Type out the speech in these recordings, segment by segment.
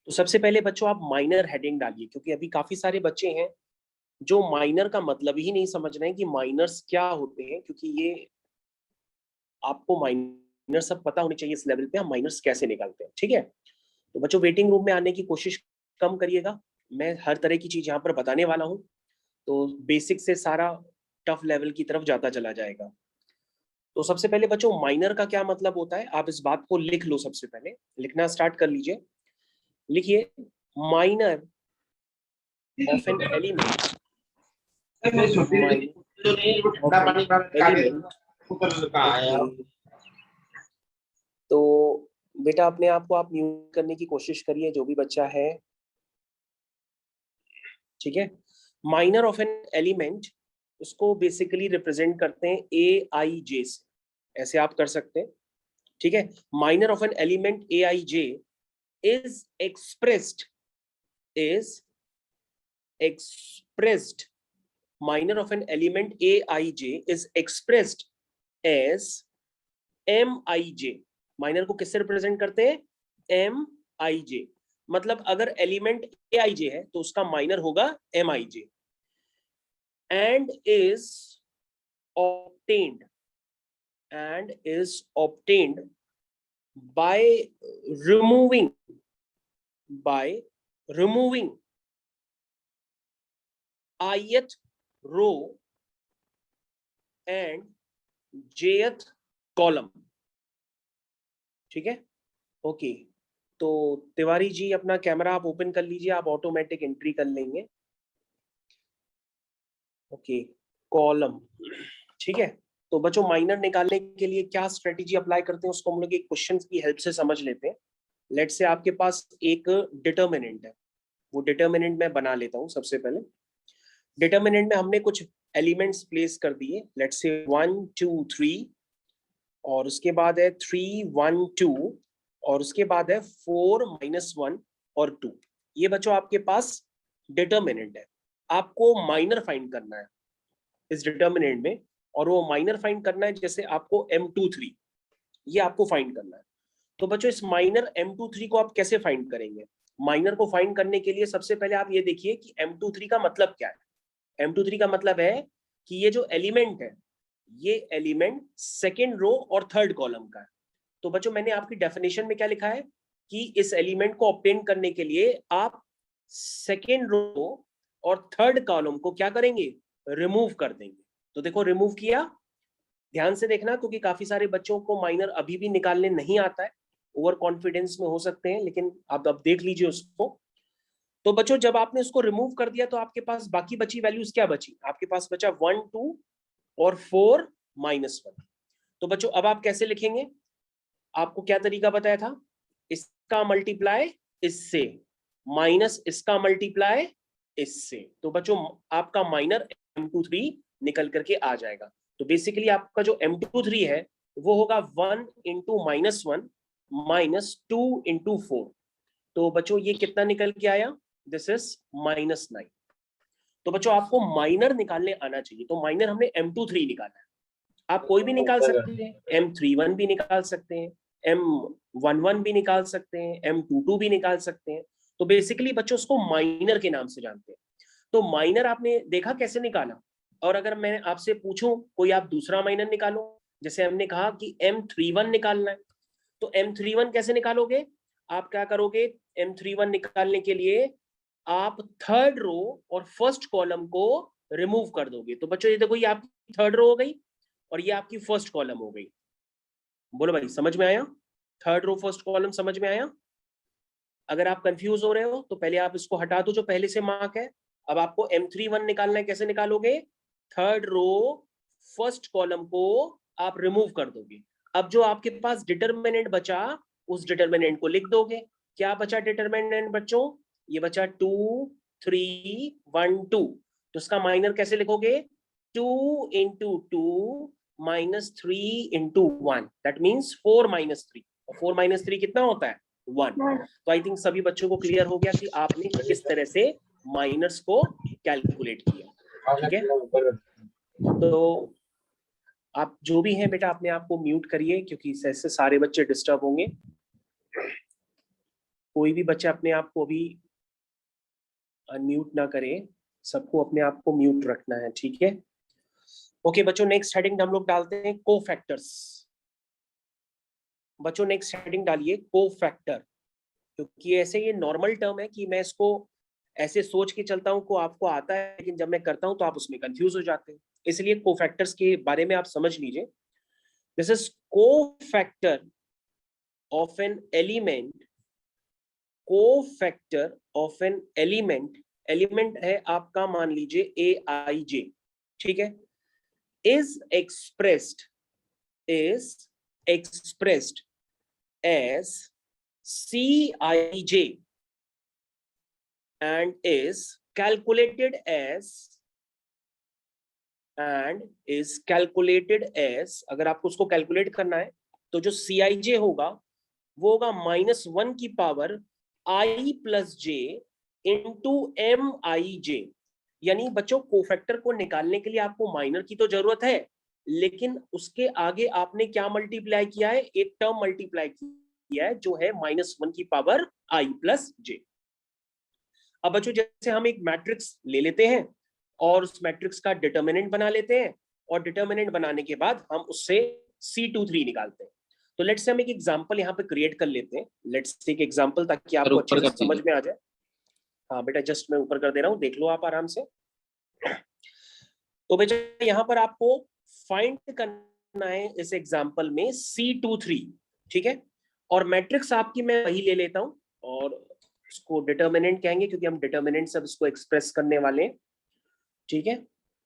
तो सबसे पहले बच्चों आप माइनर हेडिंग डालिए, क्योंकि अभी काफी सारे बच्चे हैं जो माइनर का मतलब ही नहीं समझ रहे हैं कि माइनर्स क्या होते हैं, क्योंकि ये आपको माइनर सब पता होनी चाहिए इस लेवल पे हम माइनर्स कैसे निकालते हैं। ठीक है, तो बच्चों वेटिंग रूम में आने की कोशिश कम करिएगा, मैं हर तरह की चीज यहाँ पर बताने वाला हूँ, तो बेसिक से सारा टफ लेवल की तरफ जाता चला जाएगा। तो सबसे पहले बच्चों माइनर का क्या मतलब होता है, आप इस बात को लिख लो। सबसे पहले लिखना स्टार्ट कर लीजिए, लिखिए माइनर ऑफ एन एलिमेंट, तो बेटा अपने आप को आप म्यूट करने की कोशिश करिए जो भी बच्चा है। ठीक है, माइनर ऑफ एन एलिमेंट उसको बेसिकली रिप्रेजेंट करते हैं ए आई जे से, ऐसे आप कर सकते हैं। ठीक है, minor of an element A I J is expressed minor of an element aij is expressed as mij। Minor को किससे रिप्रेजेंट करते हैं, mij। मतलब अगर एलिमेंट aij है तो उसका माइनर होगा mij। and is obtained by removing ith row and jth column. ठीक है, ओके। तो तिवारी जी अपना कैमरा आप ओपन कर लीजिए, आप ऑटोमेटिक एंट्री कर लेंगे। Okay, column. ठीक है, तो बच्चों माइनर निकालने के लिए क्या स्ट्रेटेजी अप्लाई करते हैं उसको हम लोग एक क्वेश्चन की हेल्प से समझ लेते हैं। लेट से आपके पास एक डिटर्मिनेंट है, वो डिटर्मिनेंट मैं बना लेता हूं। सबसे पहले डिटर्मिनेंट में हमने कुछ एलिमेंट्स प्लेस कर दिए, लेट से 1 2 3, और उसके बाद है 3 1 2, और उसके बाद है 4 -1 और 2। ये बच्चों आपके पास डिटर्मिनेंट है। आपको माइनर फाइंड करना है इस डिटर्मिनेंट में, और वो माइनर फाइंड करना है जैसे आपको M23, ये आपको फाइंड करना है। तो बच्चों इस माइनर M23 को आप कैसे फाइंड करेंगे, माइनर को फाइंड करने के लिए सबसे पहले आप ये देखिए कि M23 का मतलब क्या है। M23 का मतलब है कि ये जो एलिमेंट है, ये एलिमेंट सेकेंड रो और थर्ड कॉलम का है। तो बच्चों मैंने आपकी डेफिनेशन में क्या लिखा है कि इस एलिमेंट को ऑब्टेन करने के लिए आप सेकेंड रो और थर्ड कॉलम को क्या करेंगे, रिमूव कर देंगे। तो देखो रिमूव किया, ध्यान से देखना, क्योंकि काफी सारे बच्चों को माइनर अभी भी निकालने नहीं आता है, ओवर कॉन्फिडेंस में हो सकते हैं, लेकिन आप अब देख लीजिए उसको। तो बच्चों जब आपने उसको रिमूव कर दिया तो आपके पास बाकी बची वैल्यूज क्या बची, आपके पास बचा 1 2 और 4 -1। तो बच्चों अब आप कैसे लिखेंगे, आपको क्या तरीका बताया था, इसका मल्टीप्लाई इससे माइनस इसका मल्टीप्लाई इससे। तो बच्चों आपका माइनर M23 निकल करके आ जाएगा। तो बेसिकली आपका जो M23 है वो होगा 1 × -1 -2 × 4। तो बच्चों ये कितना निकल के आया, दिस इज -9। तो बच्चों आपको माइनर निकालने आना चाहिए। तो माइनर हमने M23 निकाला है, आप कोई भी निकाल सकते हैं, M31 भी निकाल सकते हैं, M11 भी निकाल सकते हैं, M22 भी निकाल सकते हैं। तो बेसिकली बच्चों उसको माइनर के नाम से जानते हैं। तो माइनर आपने देखा कैसे निकाला, और अगर मैं आपसे पूछूं कोई आप दूसरा माइनर निकालो, जैसे हमने कहा कि M31 निकालना है, तो M31 कैसे निकालोगे, आप क्या करोगे, M31 निकालने के लिए आप थर्ड रो और फर्स्ट कॉलम को रिमूव कर दोगे। तो बच्चों ये देखो ये आपकी थर्ड रो हो गई और ये आपकी फर्स्ट कॉलम हो गई। बोलो भाई समझ में आया, थर्ड रो फर्स्ट कॉलम समझ में आया। अगर आप कंफ्यूज हो रहे हो तो पहले आप इसको हटा दो जो पहले से मार्क है। अब आपको M31 निकालना है, कैसे निकालोगे, थर्ड रो फर्स्ट कॉलम को आप रिमूव कर दोगे। अब जो आपके पास डिटरमिनेंट बचा उस डिटरमिनेंट को लिख दोगे। क्या बचा डिटरमिनेंट बच्चों, ये बचा 2 3 1 2। तो इसका माइनर कैसे लिखोगे, 2 × 2 -3 × 1, दैट मीन्स 4 -3। 4 -3 कितना होता है, 1। तो आई थिंक सभी बच्चों को क्लियर हो गया कि आपने किस तरह से माइनर्स को कैलकुलेट किया। ठीक है, तो आप जो भी हैं बेटा अपने आप को म्यूट करिए, क्योंकि इससे सारे बच्चे डिस्टर्ब होंगे। कोई भी बच्चा अपने आप को अभी अनम्यूट ना करे, सबको अपने आप को म्यूट रखना है, ठीक है। ओके बच्चों, नेक्स्ट हेडिंग हम लोग डालते हैं कोफैक्टर्स। बच्चों नेक्स्ट हेडिंग डालिए कोफैक्टर, क्योंकि ऐसे ये नॉर्मल टर्म है कि मैं इसको ऐसे सोच के चलता हूँ को आपको आता है, लेकिन जब मैं करता हूँ तो आप उसमें कंफ्यूज हो जाते हैं, इसलिए कोफैक्टर्स के बारे में आप समझ लीजिए। This is cofactor of an element, cofactor of an element, element है आपका मान लीजिए AIJ, ठीक है, is expressed as CIJ and is calculated as अगर आपको उसको कैलकुलेट करना है तो जो CIJ होगा वो होगा -1 की power I plus J into MIJ। यानी बच्चों कोफैक्टर को निकालने के लिए आपको माइनर की तो जरूरत है, लेकिन उसके आगे आपने क्या मल्टीप्लाई किया है, एक टर्म मल्टीप्लाई किया है जो है -1 की पावर I प्लस J। अब बच्चों जैसे हम एक मैट्रिक्स ले लेते हैं और उस मैट्रिक्स का डिटर्मिनेंट बना लेते हैं, और डिटर्मिनेंट बनाने के बाद हम उससे C23 निकालते हैं। तो लेट्स से हम एक एग्जांपल यहाँ पे क्रिएट कर लेते हैं। लेट्स टेक एग्जांपल ताकि आपको अच्छे से समझ में आ जाए। हाँ बेटा, जस्ट मैं ऊपर कर दे रहा हूँ, देख लो आप आराम से। तो बेटा यहाँ पर आपको फाइंड करना है इस एग्जांपल में C23, ठीक है, और मैट्रिक्स आपकी मैं वही ले लेता हूँ और इसको डिटर्मिनेंट कहेंगे क्योंकि हम डिटर्मिनेंट से इसको एक्सप्रेस करने वाले हैं, ठीक है।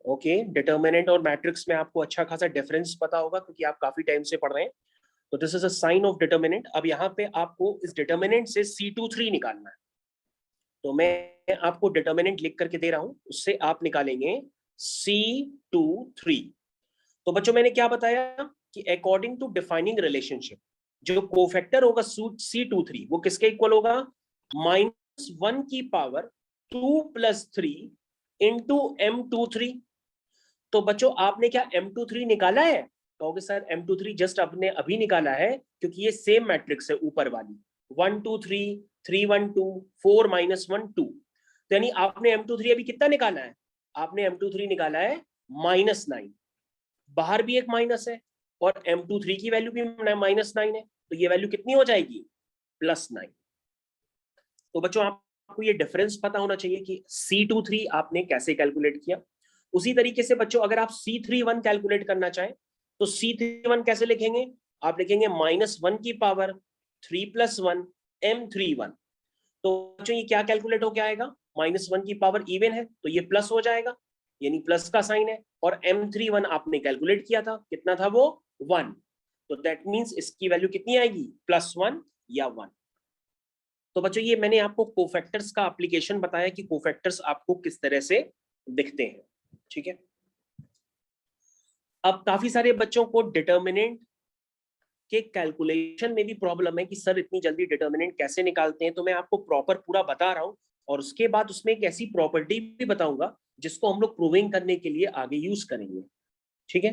ओके, डिटर्मिनेंट और मैट्रिक्स में आपको अच्छा खासा डिफरेंस पता होगा क्योंकि आप काफी टाइम से पढ़ रहे हैं। तो this is a sign of determinant. अब यहाँ पे आपको इस डिटर्मिनेंट से C23 निकालना है, तो मैं आपको डिटर्मिनेंट लिख करके दे रहा हूं, उससे आप निकालेंगे C23। तो बच्चों मैंने क्या बताया कि अकॉर्डिंग टू डिफाइनिंग रिलेशनशिप जो कोफैक्टर होगा C23 वो किसके इक्वल होगा, -1 की पावर 2 + 3 इंटू M23। तो बच्चों आपने क्या M23 निकाला है, कहोगे सर M23 जस्ट आपने अभी निकाला है क्योंकि ये सेम मैट्रिक्स है ऊपर वाली 1 2 3 3 1 2 4 -1 2। तो यानी आपने M23 अभी कितना निकाला है, आपने M23 निकाला है -9, बाहर भी एक माइनस है और M23 की वैल्यू भी -9 है, तो ये वैल्यू कितनी हो जाएगी, +9। तो बच्चों आपको ये डिफरेंस पता होना चाहिए कि C23 आपने कैसे कैलकुलेट किया। उसी तरीके से बच्चों अगर आप C31 कैलकुलेट करना चाहें तो C31 कैसे लिखेंगे, आप लिखेंगे -1 की पावर 3 + 1 M31। तो बच्चों ये क्या कैलकुलेट हो, क्या आएगा, -1 की पावर इवन है तो ये प्लस हो जाएगा, यानी प्लस का साइन है, और M31 आपने कैलकुलेट किया था, कितना था वो 1, तो दैट मीन्स इसकी वैल्यू कितनी आएगी, +1 या 1। तो बच्चों ये मैंने आपको कोफैक्टर्स का एप्लीकेशन बताया कि कोफैक्टर्स आपको किस तरह से दिखते हैं, ठीक है। अब काफी सारे बच्चों को डिटर्मिनेंट के कैलकुलेशन में भी प्रॉब्लम है कि सर इतनी जल्दी डिटर्मिनेंट कैसे निकालते हैं, तो मैं आपको प्रॉपर पूरा बता रहा हूं और उसके बाद उसमें एक ऐसी प्रॉपर्टी भी बताऊंगा जिसको हम लोग प्रूविंग करने के लिए आगे यूज करेंगे, ठीक है।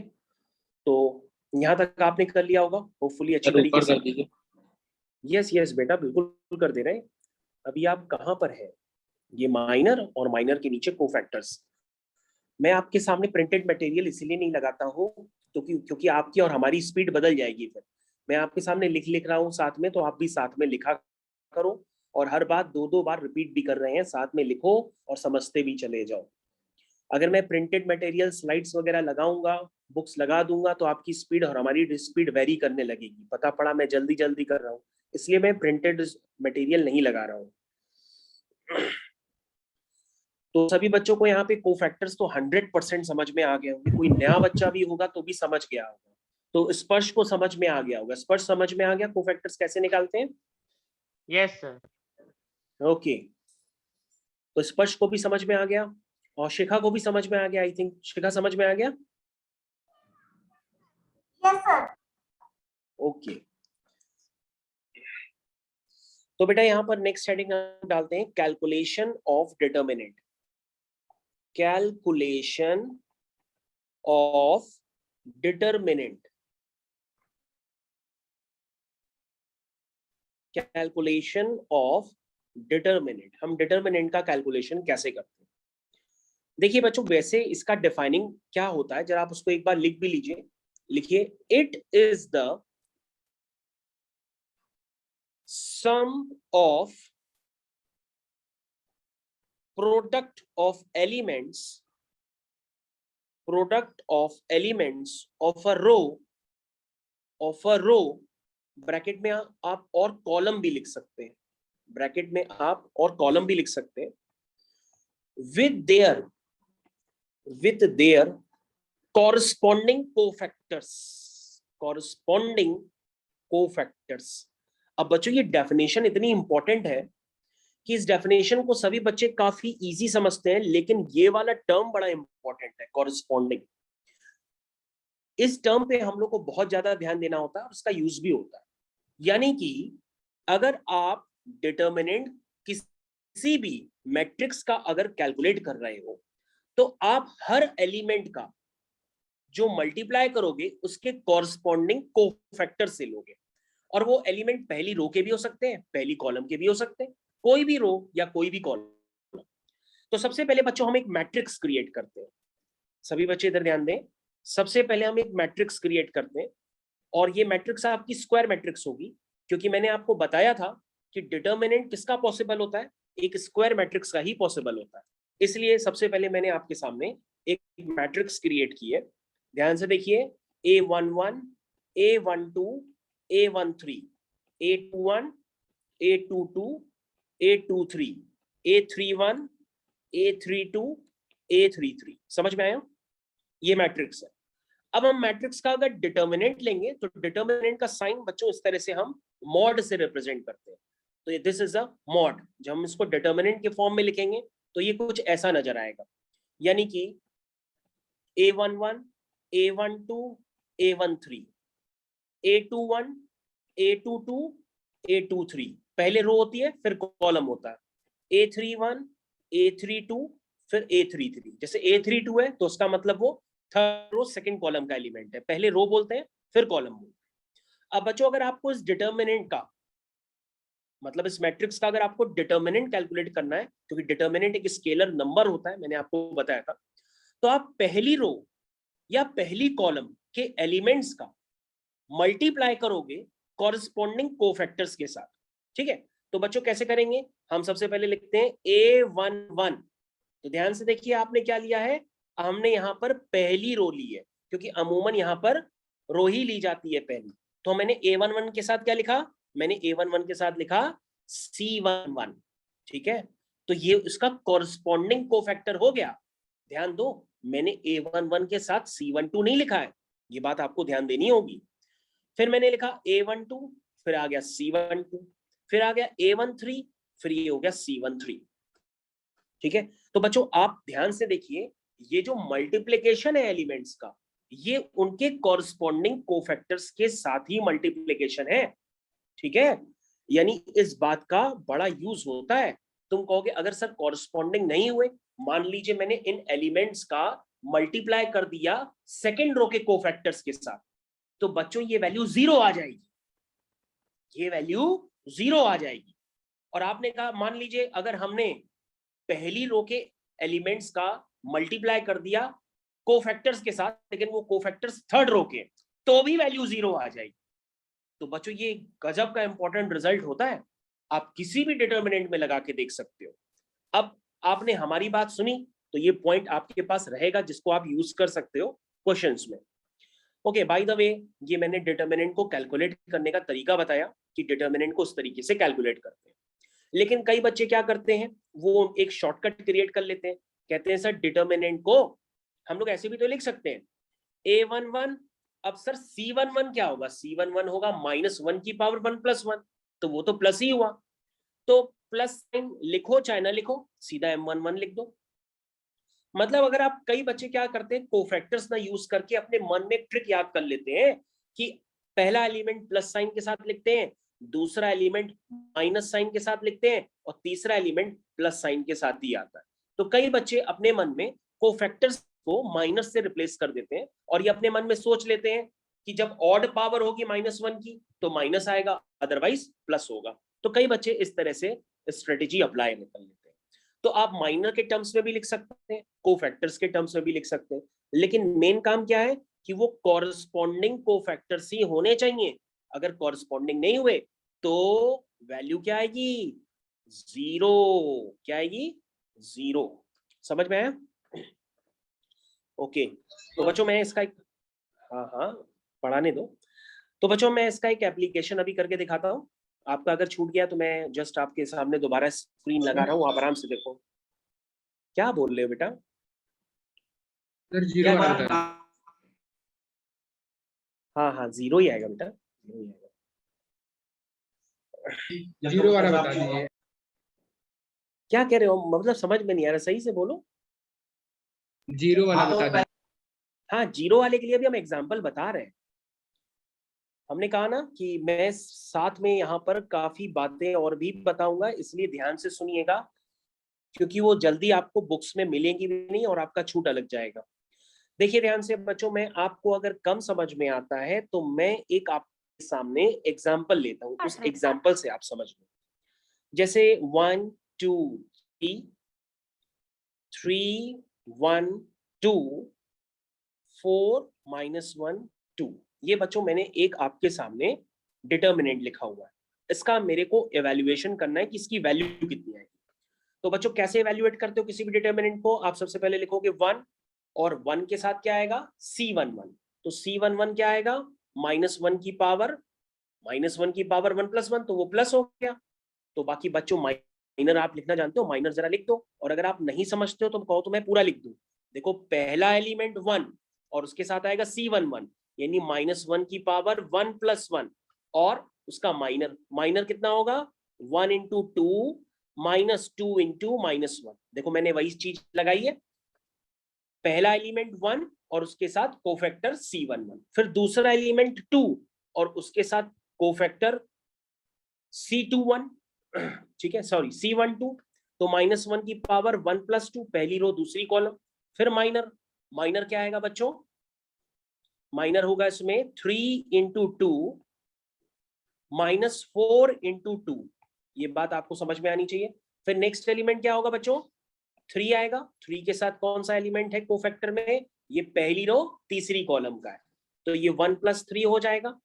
तो यहाँ तक आपने कर लिया होगा होपफुली अच्छी तरीके से। यस यस बेटा, बिल्कुल कर दे रहे हैं। अभी आप कहाँ पर है, ये माइनर और माइनर के नीचे कोफैक्टर्स। मैं आपके सामने प्रिंटेड मटेरियल इसीलिए नहीं लगाता हूँ क्योंकि आपकी और हमारी स्पीड बदल जाएगी। फिर मैं आपके सामने लिख रहा हूँ साथ में, तो आप भी साथ में लिखा करो, और हर बात 2-2 बार रिपीट भी कर रहे हैं, साथ में लिखो और समझते भी चले जाओ। अगर मैं प्रिंटेड मटेरियल स्लाइड्स वगैरह लगाऊंगा, बुक्स लगा दूंगा, तो आपकी स्पीड और हमारी स्पीड वेरी करने लगेगी। पता पड़ा मैं जल्दी जल्दी कर रहा हूँ, इसलिए मैं प्रिंटेड मटेरियल नहीं लगा रहा हूँ। तो सभी बच्चों को यहाँ पे कोफैक्टर्स तो 100% समझ में आ गए होंगे, कोई नया बच्चा भी होगा तो भी समझ गया होगा। तो स्पर्श को समझ में आ गया होगा, स्पर्श समझ में आ गया कोफैक्टर्स कैसे निकालते हैं। Yes sir. ओके, तो स्पर्श को भी समझ में आ गया और शिखा को भी समझ में आ गया। आई थिंक शिखा समझ में आ गया। Yes sir. ओके, तो बेटा यहाँ पर नेक्स्ट हेडिंग डालते हैं calculation of determinant, calculation of determinant. Calculation of determinant, हम डिटर्मिनेंट का कैलकुलेशन कैसे करते हैं। देखिए बच्चों, वैसे इसका डिफाइनिंग क्या होता है, जरा आप उसको एक बार लिख भी लीजिए। लिखिए, it is the sum of product of elements, product of elements of a row, bracket में आप और कॉलम भी लिख सकते हैं, ब्रैकेट में आप और कॉलम भी लिख सकते हैं, with their corresponding cofactors, corresponding cofactors। अब बच्चों ये डेफिनेशन इतनी इंपॉर्टेंट है कि इस डेफिनेशन को सभी बच्चे काफी इजी समझते हैं, लेकिन ये वाला टर्म बड़ा इंपॉर्टेंट है, कॉरस्पॉन्डिंग। इस टर्म पे हम लोग को बहुत ज्यादा ध्यान देना होता है और उसका यूज भी होता है। यानी कि अगर आप डिटर्मिनेंट किसी भी मैट्रिक्स का अगर कैलकुलेट कर रहे हो, तो आप हर एलिमेंट का जो मल्टीप्लाई करोगे उसके कॉरस्पॉन्डिंग कोफैक्टर से लोगे, और वो एलिमेंट पहली रो के भी हो सकते हैं, पहली कॉलम के भी हो सकते हैं, कोई भी रो या कोई भी कॉलम। तो सबसे पहले बच्चों हम एक मैट्रिक्स क्रिएट करते हैं, सभी बच्चे इधर ध्यान दें। सबसे पहले हम एक मैट्रिक्स क्रिएट करते हैं, और ये मैट्रिक्स आपकी स्क्वायर मैट्रिक्स होगी, क्योंकि मैंने आपको बताया था कि डिटर्मिनेंट किसका पॉसिबल होता है, एक स्क्वायर मैट्रिक्स का ही पॉसिबल होता है। इसलिए सबसे पहले मैंने आपके सामने एक मैट्रिक्स क्रिएट की है, ध्यान से देखिए। A11, A12, A13, A21, A22, A23, A31, A32, A33, समझ में आया? ये मैट्रिक्स है। अब हम मैट्रिक्स का अगर डिटर्मिनेंट लेंगे तो डिटर्मिनेंट का साइन बच्चों इस तरह से हम मॉड से रिप्रेजेंट करते हैं। तो दिस इज अ मॉड। जब हम इसको डिटर्मिनेंट के फॉर्म में लिखेंगे तो ये कुछ ऐसा नजर आएगा, यानी कि A11, A12, A13, A21, A22, A23, पहले रो होती है फिर कॉलम होता है, A31, A32, फिर A33। जैसे A32 है तो उसका मतलब वो थर्ड रो सेकंड कॉलम का एलिमेंट है, पहले रो बोलते हैं फिर कॉलम बोलते हैं। अब बच्चों, अगर आपको इस डिटर्मिनेंट का मतलब इस मैट्रिक्स का अगर आपको डिटर्मिनेंट कैलकुलेट करना है, क्योंकि डिटर्मिनेंट एक स्केलर नंबर होता है, मैंने आपको बताया था, तो आप पहली रो या पहली कॉलम के एलिमेंट्स का मल्टीप्लाई करोगे कॉरस्पॉन्डिंग कोफैक्टर्स के साथ, ठीक है। तो बच्चों कैसे करेंगे, हम सबसे पहले लिखते हैं A11। तो ध्यान से देखिए, आपने क्या लिया है, हमने यहाँ पर पहली रो ली है, क्योंकि अमूमन यहाँ पर रो ही ली जाती है पहली। तो मैंने A11 के साथ क्या लिखा, मैंने A11 के साथ लिखा C11, ठीक है। तो ये इसका कॉरस्पॉन्डिंग कोफैक्टर हो गया। ध्यान दो, मैंने A11 के साथ C12 नहीं लिखा है, ये बात आपको ध्यान देनी होगी। फिर मैंने लिखा A12, फिर आ गया C12, फिर आ गया A13, फिर ये हो गया C13, ठीक है। तो बच्चों आप ध्यान से देखिए, ये जो मल्टीप्लिकेशन है एलिमेंट्स का, ये उनके कॉरस्पॉन्डिंग कोफैक्टर्स के साथ ही मल्टीप्लिकेशन है, ठीक है। यानी इस बात का बड़ा यूज होता है। तुम कहोगे अगर सर कॉरस्पॉन्डिंग नहीं हुए, मान लीजिए मैंने इन एलिमेंट्स का मल्टीप्लाई कर दिया सेकेंड रो के कोफैक्टर्स के साथ, तो बच्चों ये वैल्यू जीरो आ जाएगी, ये वैल्यू जीरो आ जाएगी। और आपने कहा मान लीजिए अगर हमने पहली रो के एलिमेंट्स का मल्टीप्लाई कर दिया कोफैक्टर्स के साथ, लेकिन वो कोफैक्टर्स थर्ड रो के, तो भी वैल्यू जीरो आ जाएगी। तो बच्चों ये गजब का इंपॉर्टेंट रिजल्ट होता है, आप किसी भी डिटर्मिनेंट में लगा के देख सकते हो। अब आपने हमारी बात सुनी तो ये पॉइंट आपके पास रहेगा जिसको आप यूज कर सकते हो क्वेश्चंस में। ओके, बाय द वे, ये मैंने डिटर्मिनेंट को कैलकुलेट करने का तरीका बताया कि डिटर्मिनेंट को उस तरीके से कैलकुलेट करते हैं। लेकिन कई बच्चे क्या करते हैं, वो एक शॉर्टकट क्रिएट कर लेते हैं, कहते हैं सर डिटर्मिनेंट को हम लोग ऐसे भी तो लिख सकते हैं A11, अब सर C11 क्या होगा, C11 होगा -1 की पावर 1 + 1, तो वो तो प्लस ही हुआ, तो प्लस साइन लिखो चाहे ना लिखो, सीधा M11 लिख दो। मतलब अगर आप, कई बच्चे क्या करते हैं, कोफैक्टर्स ना यूज करके अपने मन में एक ट्रिक याद कर लेते हैं कि पहला एलिमेंट प्लस साइन के साथ लिखते हैं, दूसरा एलिमेंट माइनस साइन के साथ लिखते हैं, और तीसरा एलिमेंट प्लस साइन के साथ ही आता है। तो कई बच्चे अपने मन में कोफैक्टर्स को माइनस से रिप्लेस कर देते हैं, और ये अपने मन में सोच लेते हैं कि जब ऑड पावर होगी -1 की तो माइनस आएगा, अदरवाइज प्लस होगा। तो कई बच्चे इस तरह से स्ट्रेटेजी अप्लाई कर लेते हैं। तो आप माइनर के टर्म्स में भी लिख सकते हैं, कोफैक्टर्स के टर्म्स में भी लिख सकते हैं, लेकिन मेन काम क्या है कि वो कॉरस्पॉन्डिंग कोफैक्टर्स ही होने चाहिए। अगर कॉरस्पॉन्डिंग नहीं हुए तो वैल्यू क्या आएगी? 0। क्या आएगी? 0। समझ में आया? ओके। तो बच्चों मैं इसका एक, हाँ हाँ पढ़ाने दो। तो बच्चों मैं इसका एक एप्लीकेशन अभी करके दिखाता हूँ। आपका अगर छूट गया तो मैं जस्ट आपके सामने दोबारा स्क्रीन लगा रहा हूँ, आप आराम से देखो। क्या बोल रहे हो बेटा? सर जीरो वाला बता हाँ हाँ 0 ही आएगा बेटा, 0 ही आएगा। दीजिए, जीरो वाला बता दीजिए। क्या कह रहे हो? मतलब समझ में नहीं आ रहा, सही से बोलो। जीरो वाला बता दीजिए। हाँ 0 वाले के लिए भी हम एग्जाम्पल बता रहे हैं। हमने कहा ना कि मैं साथ में यहाँ पर काफी बातें और भी बताऊंगा, इसलिए ध्यान से सुनिएगा, क्योंकि वो जल्दी आपको बुक्स में मिलेंगी भी नहीं और आपका छूटा लग जाएगा। देखिए ध्यान से बच्चों, मैं आपको अगर कम समझ में आता है तो मैं एक आपके सामने एग्जाम्पल लेता हूँ, उस एग्जाम्पल से आप समझ लो। जैसे 1 2 3 1 2 4 -1 2। ये बच्चों मैंने एक आपके सामने डिटर्मिनेंट लिखा हुआ है। इसका मेरे को एवेल्युएशन करना है कि इसकी वैल्यू कितनी आएगी। तो बच्चों कैसे एवेल्युएट करते हो किसी भी डिटर्मिनेंट को? आप सबसे पहले लिखोगे 1 और 1 के साथ क्या आएगा? C11। तो C11 क्या आएगा? -1 की पावर, -1 की पावर 1 + 1, तो वो प्लस हो गया। तो बाकी बच्चों माइनर आप लिखना जानते हो, माइनर जरा लिख दो, और अगर आप नहीं समझते हो तो कहो तो मैं पूरा लिख दूं। देखो पहला एलिमेंट 1 और उसके साथ आएगा C11, यानी -1 की पावर 1 + 1, और उसका माइनर, माइनर कितना होगा? 1 × 2 -2 × -1। देखो मैंने वही चीज लगाई है, पहला एलिमेंट 1 और उसके साथ कोफैक्टर C11, फिर दूसरा एलिमेंट 2 और उसके साथ कोफैक्टर C21, ठीक है, सॉरी C12। तो -1 की पावर 1 + 2, पहली रो दूसरी कॉलम, फिर माइनर, माइनर क्या आएगा बच्चों? माइनर होगा इसमें 3 × 2 -4 × 2। ये बात आपको समझ में आनी चाहिए। फिर नेक्स्ट एलिमेंट क्या होगा बच्चों? 3 आएगा। 3 के साथ कौन सा एलिमेंट है कोफैक्टर में? ये पहली रो तीसरी कॉलम का है, तो ये 1 + 3 हो जाएगा,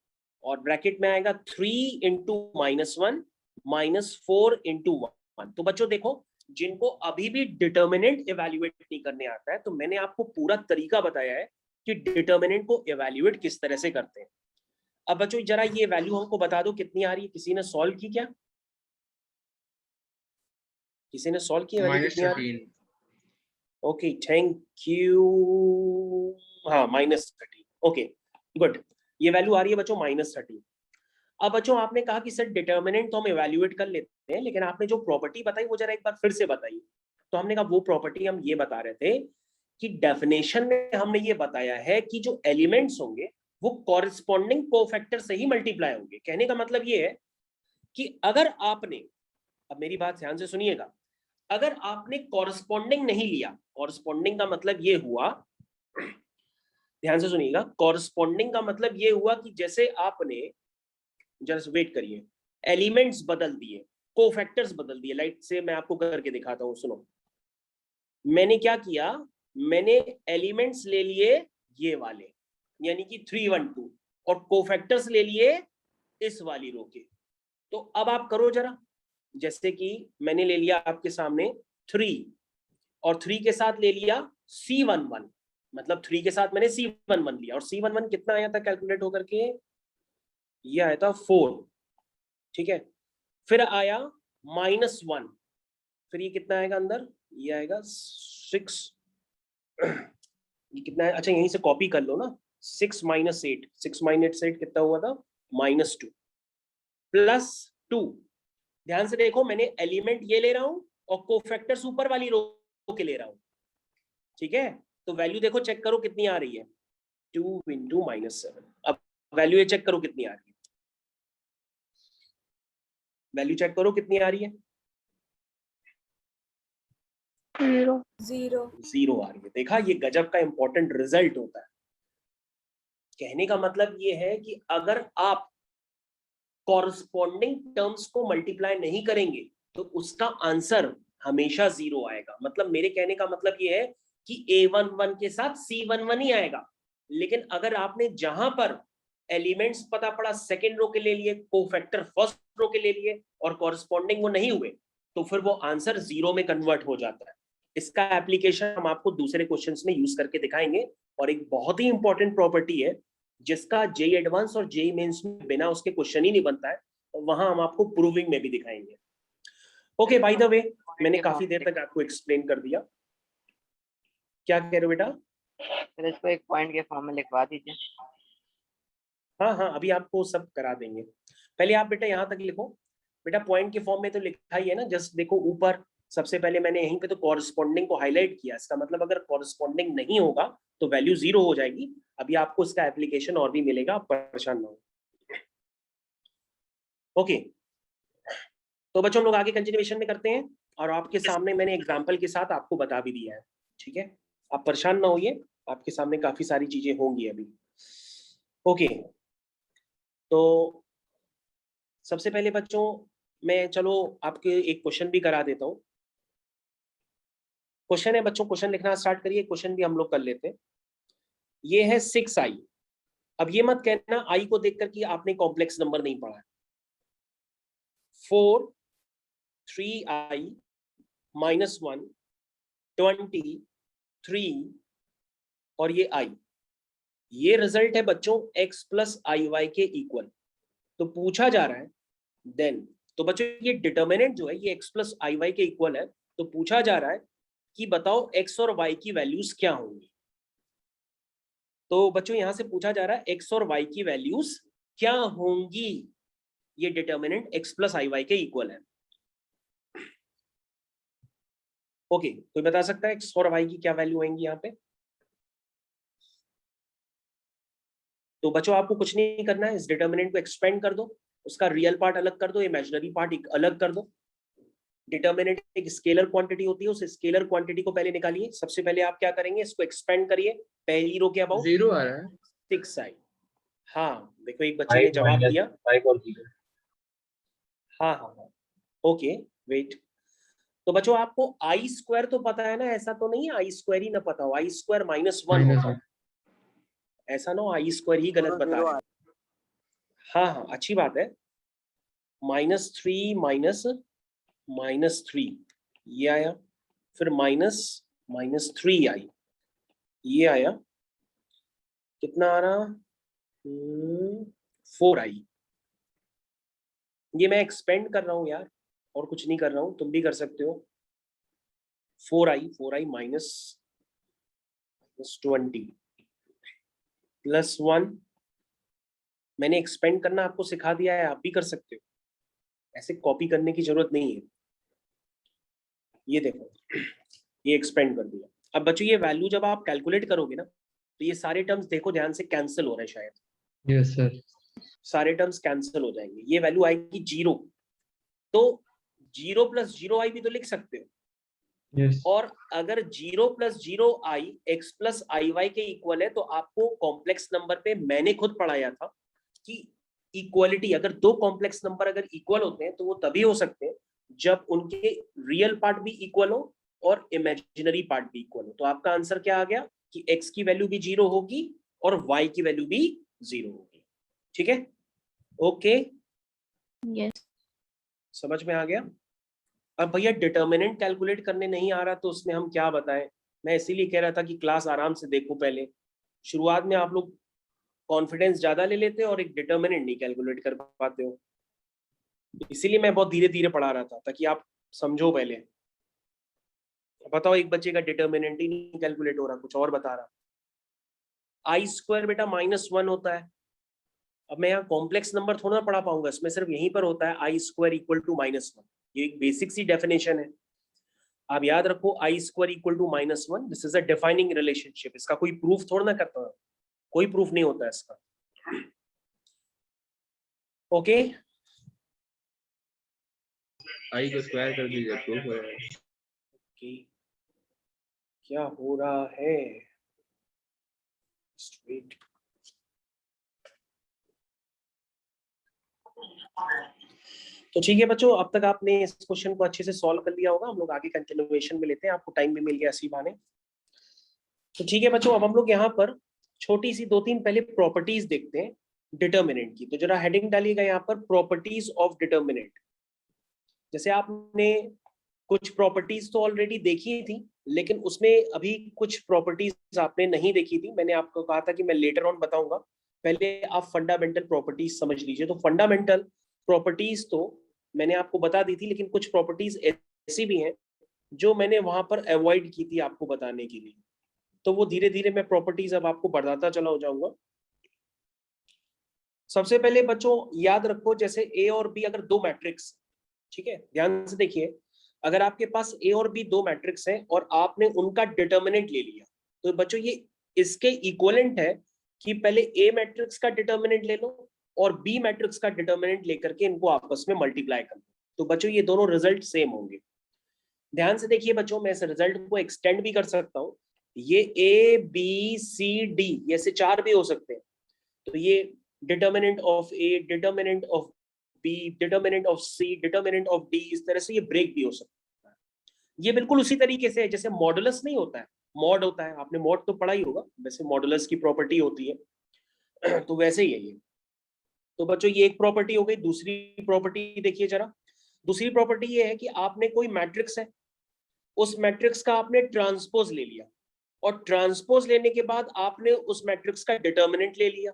और ब्रैकेट में आएगा 3 × -1 -4 × 1। तो बच्चों देखो, जिनको अभी भी डिटर्मिनेंट इवैल्यूएट नहीं करने आता है, तो मैंने आपको पूरा तरीका बताया है कि डिटर्मिनेंट को इवैल्यूएट किस तरह से करते हैं। अब बच्चों जरा ये वैल्यू हमको बता दो कितनी आ रही है। किसी ने सॉल्व की क्या? किसी ने सॉल्व की? वैल्यू कितनी आ रही है? Okay thank you. हाँ -30। ओके गुड, ये वैल्यू आ रही है बच्चों -30। अब बच्चों आपने कहा कि सर डिटर्मिनेंट तो हम इवैल्यूएट कर लेते हैं, लेकिन आपने जो प्रॉपर्टी बताई वो जरा एक बार फिर से बताइए। तो हमने कहा वो प्रॉपर्टी हम ये बता रहे थे कि डेफिनेशन में हमने ये बताया है कि जो एलिमेंट्स होंगे वो कॉरेस्पॉन्डिंग कोफैक्टर से ही मल्टीप्लाई होंगे। कहने का मतलब ये है कि अगर आपने, अब मेरी बात ध्यान से सुनिएगा, अगर आपने कॉरेस्पॉन्डिंग नहीं लिया, कॉरेस्पॉन्डिंग का मतलब ये हुआ, ध्यान से सुनिएगा, कॉरेस्पॉन्डिंग का मतलब ये हुआ कि जैसे आपने, जस्ट वेट करिए, एलिमेंट्स बदल दिए, कोफैक्टर्स बदल दिए। लाइट से मैं आपको करके दिखाता हूं, सुनो। मैंने क्या किया, मैंने एलिमेंट्स ले लिए ये वाले, यानी कि 3 1 2, और कोफैक्टर्स ले लिए इस वाली रो के। तो अब आप करो जरा, जैसे कि मैंने ले लिया आपके सामने 3, और 3 के साथ ले लिया C11, मतलब 3 के साथ मैंने C11 लिया, और C11 कितना आया था कैलकुलेट होकर के? ये आया था 4, ठीक है। फिर आया -1, फिर ये कितना आएगा अंदर? ये आएगा 6, ये कितना है? अच्छा यहीं से कॉपी कर लो ना, 6 - 8, 6 - 8 कितना हुआ था? -2 +2। ध्यान से देखो, मैंने एलिमेंट ये ले रहा हूं और कोफैक्टर्स ऊपर वाली रो के ले रहा हूं, ठीक है। तो वैल्यू देखो, चेक करो कितनी आ रही है, 2 × -7। अब वैल्यू ये चेक करो कितनी आ रही है, वैल्यू चेक करो कितनी आ रही है? 0 0 आ रही है। देखा, ये गजब का इंपॉर्टेंट रिजल्ट होता है। कहने का मतलब ये है कि अगर आप कॉरस्पॉन्डिंग टर्म्स को मल्टीप्लाई नहीं करेंगे तो उसका आंसर हमेशा 0 आएगा। मतलब मेरे कहने का मतलब ये है कि A11 के साथ C11 ही आएगा, लेकिन अगर आपने जहां पर एलिमेंट्स पता पड़ा सेकेंड रो के ले लिए, कोफैक्टर फर्स्ट रो के ले लिए और कॉरस्पॉन्डिंग वो नहीं हुए, तो फिर वो आंसर 0 में कन्वर्ट हो जाता है। इसका एप्लीकेशन हम आपको दूसरे क्वेश्चंस में यूज करके दिखाएंगे। और एक बहुत ही इंपॉर्टेंट प्रॉपर्टी है जिसका जेई एडवांस और जेई मेंस में बिना उसके क्वेश्चन ही नहीं बनता है, और वहां हम आपको प्रूविंग में भी दिखाएंगे। ओके, बाय द वे मैंने काफी देर तक आपको एक्सप्लेन कर दिया। क्या कह रहे हो बेटा? सर इसको एक पॉइंट के फॉर्म में लिखवा दीजिए। हाँ हाँ, अभी आपको सब करा देंगे। पहले आप बेटा यहाँ तक लिखो। बेटा पॉइंट के फॉर्म में तो लिखा ही है ना, जस्ट देखो ऊपर सबसे पहले मैंने यहीं पे तो कॉरस्पॉन्डिंग को हाईलाइट किया। इसका मतलब अगर कॉरस्पॉन्डिंग नहीं होगा तो वैल्यू 0 हो जाएगी। अभी आपको इसका एप्लीकेशन और भी मिलेगा, आप परेशान ना हो। ओके, तो बच्चों हम लोग आगे कंटिन्यूएशन में करते हैं, और आपके सामने मैंने एग्जाम्पल के साथ आपको बता भी दिया है। ठीक है, आप परेशान ना होइए, आपके सामने काफी सारी चीजें होंगी अभी। ओके, तो सबसे पहले बच्चों मैं चलो आपके एक क्वेश्चन भी करा देता हूँ। क्वेश्चन है बच्चों, क्वेश्चन लिखना स्टार्ट करिए, क्वेश्चन भी हम लोग कर लेते हैं। ये है 6i। अब ये मत कहना आई को देखकर कि आपने कॉम्प्लेक्स नंबर नहीं पढ़ा है। 4 3i -1 23 और ये i, ये रिजल्ट है बच्चों x प्लस आई वाई के इक्वल। तो पूछा जा रहा है देन, तो बच्चों ये डिटर्मिनेंट जो है ये x प्लस आई वाई के इक्वल है, तो पूछा जा रहा है कि बताओ x और y की वैल्यूज क्या होंगी। तो बच्चों यहां से पूछा जा रहा है x और y की वैल्यूज क्या होंगी। ये डिटर्मिनेंट x प्लस आई वाई के इक्वल है। ओके, कोई बता सकता है x और y की क्या वैल्यू आएंगी यहाँ पे? तो बच्चों आपको कुछ नहीं करना है, इस डिटर्मिनेंट को एक्सपेंड कर दो, उसका रियल पार्ट अलग कर दो, इमेजिनरी पार्ट अलग कर दो। डिटर्मिनेंट एक स्केलर क्वांटिटी होती है, उस स्केलर क्वांटिटी को पहले निकालिए। सबसे पहले आप क्या करेंगे, इसको एक्सपेंड करिए। पहली रो के अबाउट 0 आ रहा है। 6i। हाँ देखो एक बच्चे ने जवाब दिया। 5 और 0। हाँ हाँ हाँ, ओके वेट। तो बच्चों आपको आई स्क्वायर तो पता है ना, ऐसा तो नहीं है आई स्क्वायर ही ना पता हो, आई स्क्वायर -1 होता है। ऐसा ना हो आई स्क्वायर ही गलत बता रहे हैं। हाँ हाँ, अच्छी बात है। -3 -3 ये आया, फिर -3 ये आया, कितना आ रहा? 4i। ये मैं एक्सपेंड कर रहा हूं यार, और कुछ नहीं कर रहा हूं, तुम भी कर सकते हो। 4i -20 +1। मैंने एक्सपेंड करना आपको सिखा दिया है, आप भी कर सकते हो, ऐसे कॉपी करने की जरूरत नहीं है। ये देखो, ये एक्सपेंड कर दिया। अब बच्चों ये वैल्यू जब आप कैलकुलेट करोगे ना, तो ये सारे टर्म्स देखो ध्यान से कैंसिल हो रहे हैं शायद। Yes sir. सारे टर्म्स कैंसिल हो जाएंगे, ये वैल्यू आएगी 0। तो 0 + 0i भी तो लिख सकते हो। यस और अगर 0 + 0i x प्लस आई वाई के इक्वल है, तो आपको कॉम्प्लेक्स नंबर पे मैंने खुद पढ़ाया था कि इक्वलिटी, अगर दो कॉम्प्लेक्स नंबर अगर इक्वल होते हैं तो वो तभी हो सकते हैं जब उनके रियल पार्ट भी इक्वल हो और इमेजिनरी पार्ट भी इक्वल हो। तो आपका आंसर क्या आ गया कि x की वैल्यू भी 0 होगी और y की वैल्यू भी 0 होगी। ठीक है, ओके यस। समझ में आ गया? अब भैया डिटर्मिनेंट कैलकुलेट करने नहीं आ रहा तो उसमें हम क्या बताएं? मैं इसीलिए कह रहा था कि क्लास आराम से देखो पहले। शुरुआत में आप लोग कॉन्फिडेंस ज्यादा ले लेते हो और एक डिटर्मिनेंट नहीं कैलकुलेट कर पाते हो, इसीलिए मैं बहुत धीरे धीरे पढ़ा रहा था ताकि आप समझो पहले। बताओ एक बच्चे का डिटर्मिनेंट ही नहीं कैलकुलेट हो रहा, कुछ और बता रहा। आई स्क्वायर बेटा -1 होता है। अब मैं यहाँ कॉम्प्लेक्स नंबर थोड़ा ना पढ़ा पाऊंगा, इसमें सिर्फ यहीं पर होता है आई स्क्वायर इक्वल टू -1। ये एक बेसिक सी डेफिनेशन है, आप याद रखो। I square equal to -1, this is a defining relationship. इसका कोई प्रूफ थोड़ा ना करता है, कोई प्रूफ नहीं होता इसका। ओके आई को स्क्वायर कर दीजिए, प्रूफ हो जाएगा। ओके, क्या हो रहा है? Just wait. तो ठीक है बच्चों, अब तक आपने इस क्वेश्चन को अच्छे से सॉल्व कर लिया होगा। हम लोग आगे कंटिन्यूएशन में लेते हैं, आपको टाइम भी मिल गया इसी बहाने। तो ठीक है बच्चों, अब हम लोग यहाँ पर छोटी सी 2-3 पहले प्रॉपर्टीज देखते हैं डिटर्मिनेंट की। तो जरा हेडिंग डालिएगा यहाँ पर, प्रॉपर्टीज ऑफ डिटर्मिनेंट। जैसे आपने कुछ प्रॉपर्टीज तो ऑलरेडी देखी थी, लेकिन उसमें अभी कुछ प्रॉपर्टीज आपने नहीं देखी थी। मैंने आपको कहा था कि मैं लेटर ऑन बताऊंगा, पहले आप फंडामेंटल प्रॉपर्टीज समझ लीजिए। तो फंडामेंटल प्रॉपर्टीज तो मैंने आपको बता दी थी, लेकिन कुछ प्रॉपर्टीज ऐसी भी हैं जो मैंने वहां पर अवॉइड की थी आपको बताने के लिए। तो वो धीरे धीरे मैं प्रॉपर्टीज अब आपको बताता चला हो जाऊंगा। सबसे पहले बच्चों याद रखो, जैसे ए और बी अगर दो मैट्रिक्स, ठीक है, ध्यान से देखिए, अगर आपके पास ए और बी दो मैट्रिक्स हैं और आपने उनका डिटर्मिनेंट ले लिया, तो बच्चों ये इसके इक्विवेलेंट है कि पहले ए मैट्रिक्स का डिटर्मिनेंट ले लो और बी मैट्रिक्स का डिटर्मिनेंट लेकर के इनको आपस में मल्टीप्लाई कर लो। तो बच्चों ये दोनों रिजल्ट सेम होंगे। ध्यान से देखिए बच्चों, मैं इस रिजल्ट को एक्सटेंड भी कर सकता हूँ। ये ए बी सी डी, ये से 4 भी हो सकते हैं। तो ये determinant of A, determinant of B, determinant of C, determinant of D, इस तरह से ये ब्रेक भी हो सकता है। ये बिल्कुल उसी तरीके से है जैसे मॉडुलस नहीं होता है, मॉड होता है, आपने मॉड तो पढ़ा ही होगा, वैसे मॉडुलस की प्रॉपर्टी होती है। तो वैसे ही है ये। तो बच्चों ये एक प्रॉपर्टी हो गई। दूसरी प्रॉपर्टी देखिए जरा, दूसरी प्रॉपर्टी ये है कि आपने कोई मैट्रिक्स है, उस मैट्रिक्स का आपने ट्रांसपोज ले लिया और ट्रांसपोज लेने के बाद आपने उस मैट्रिक्स का डिटर्मिनेंट ले लिया,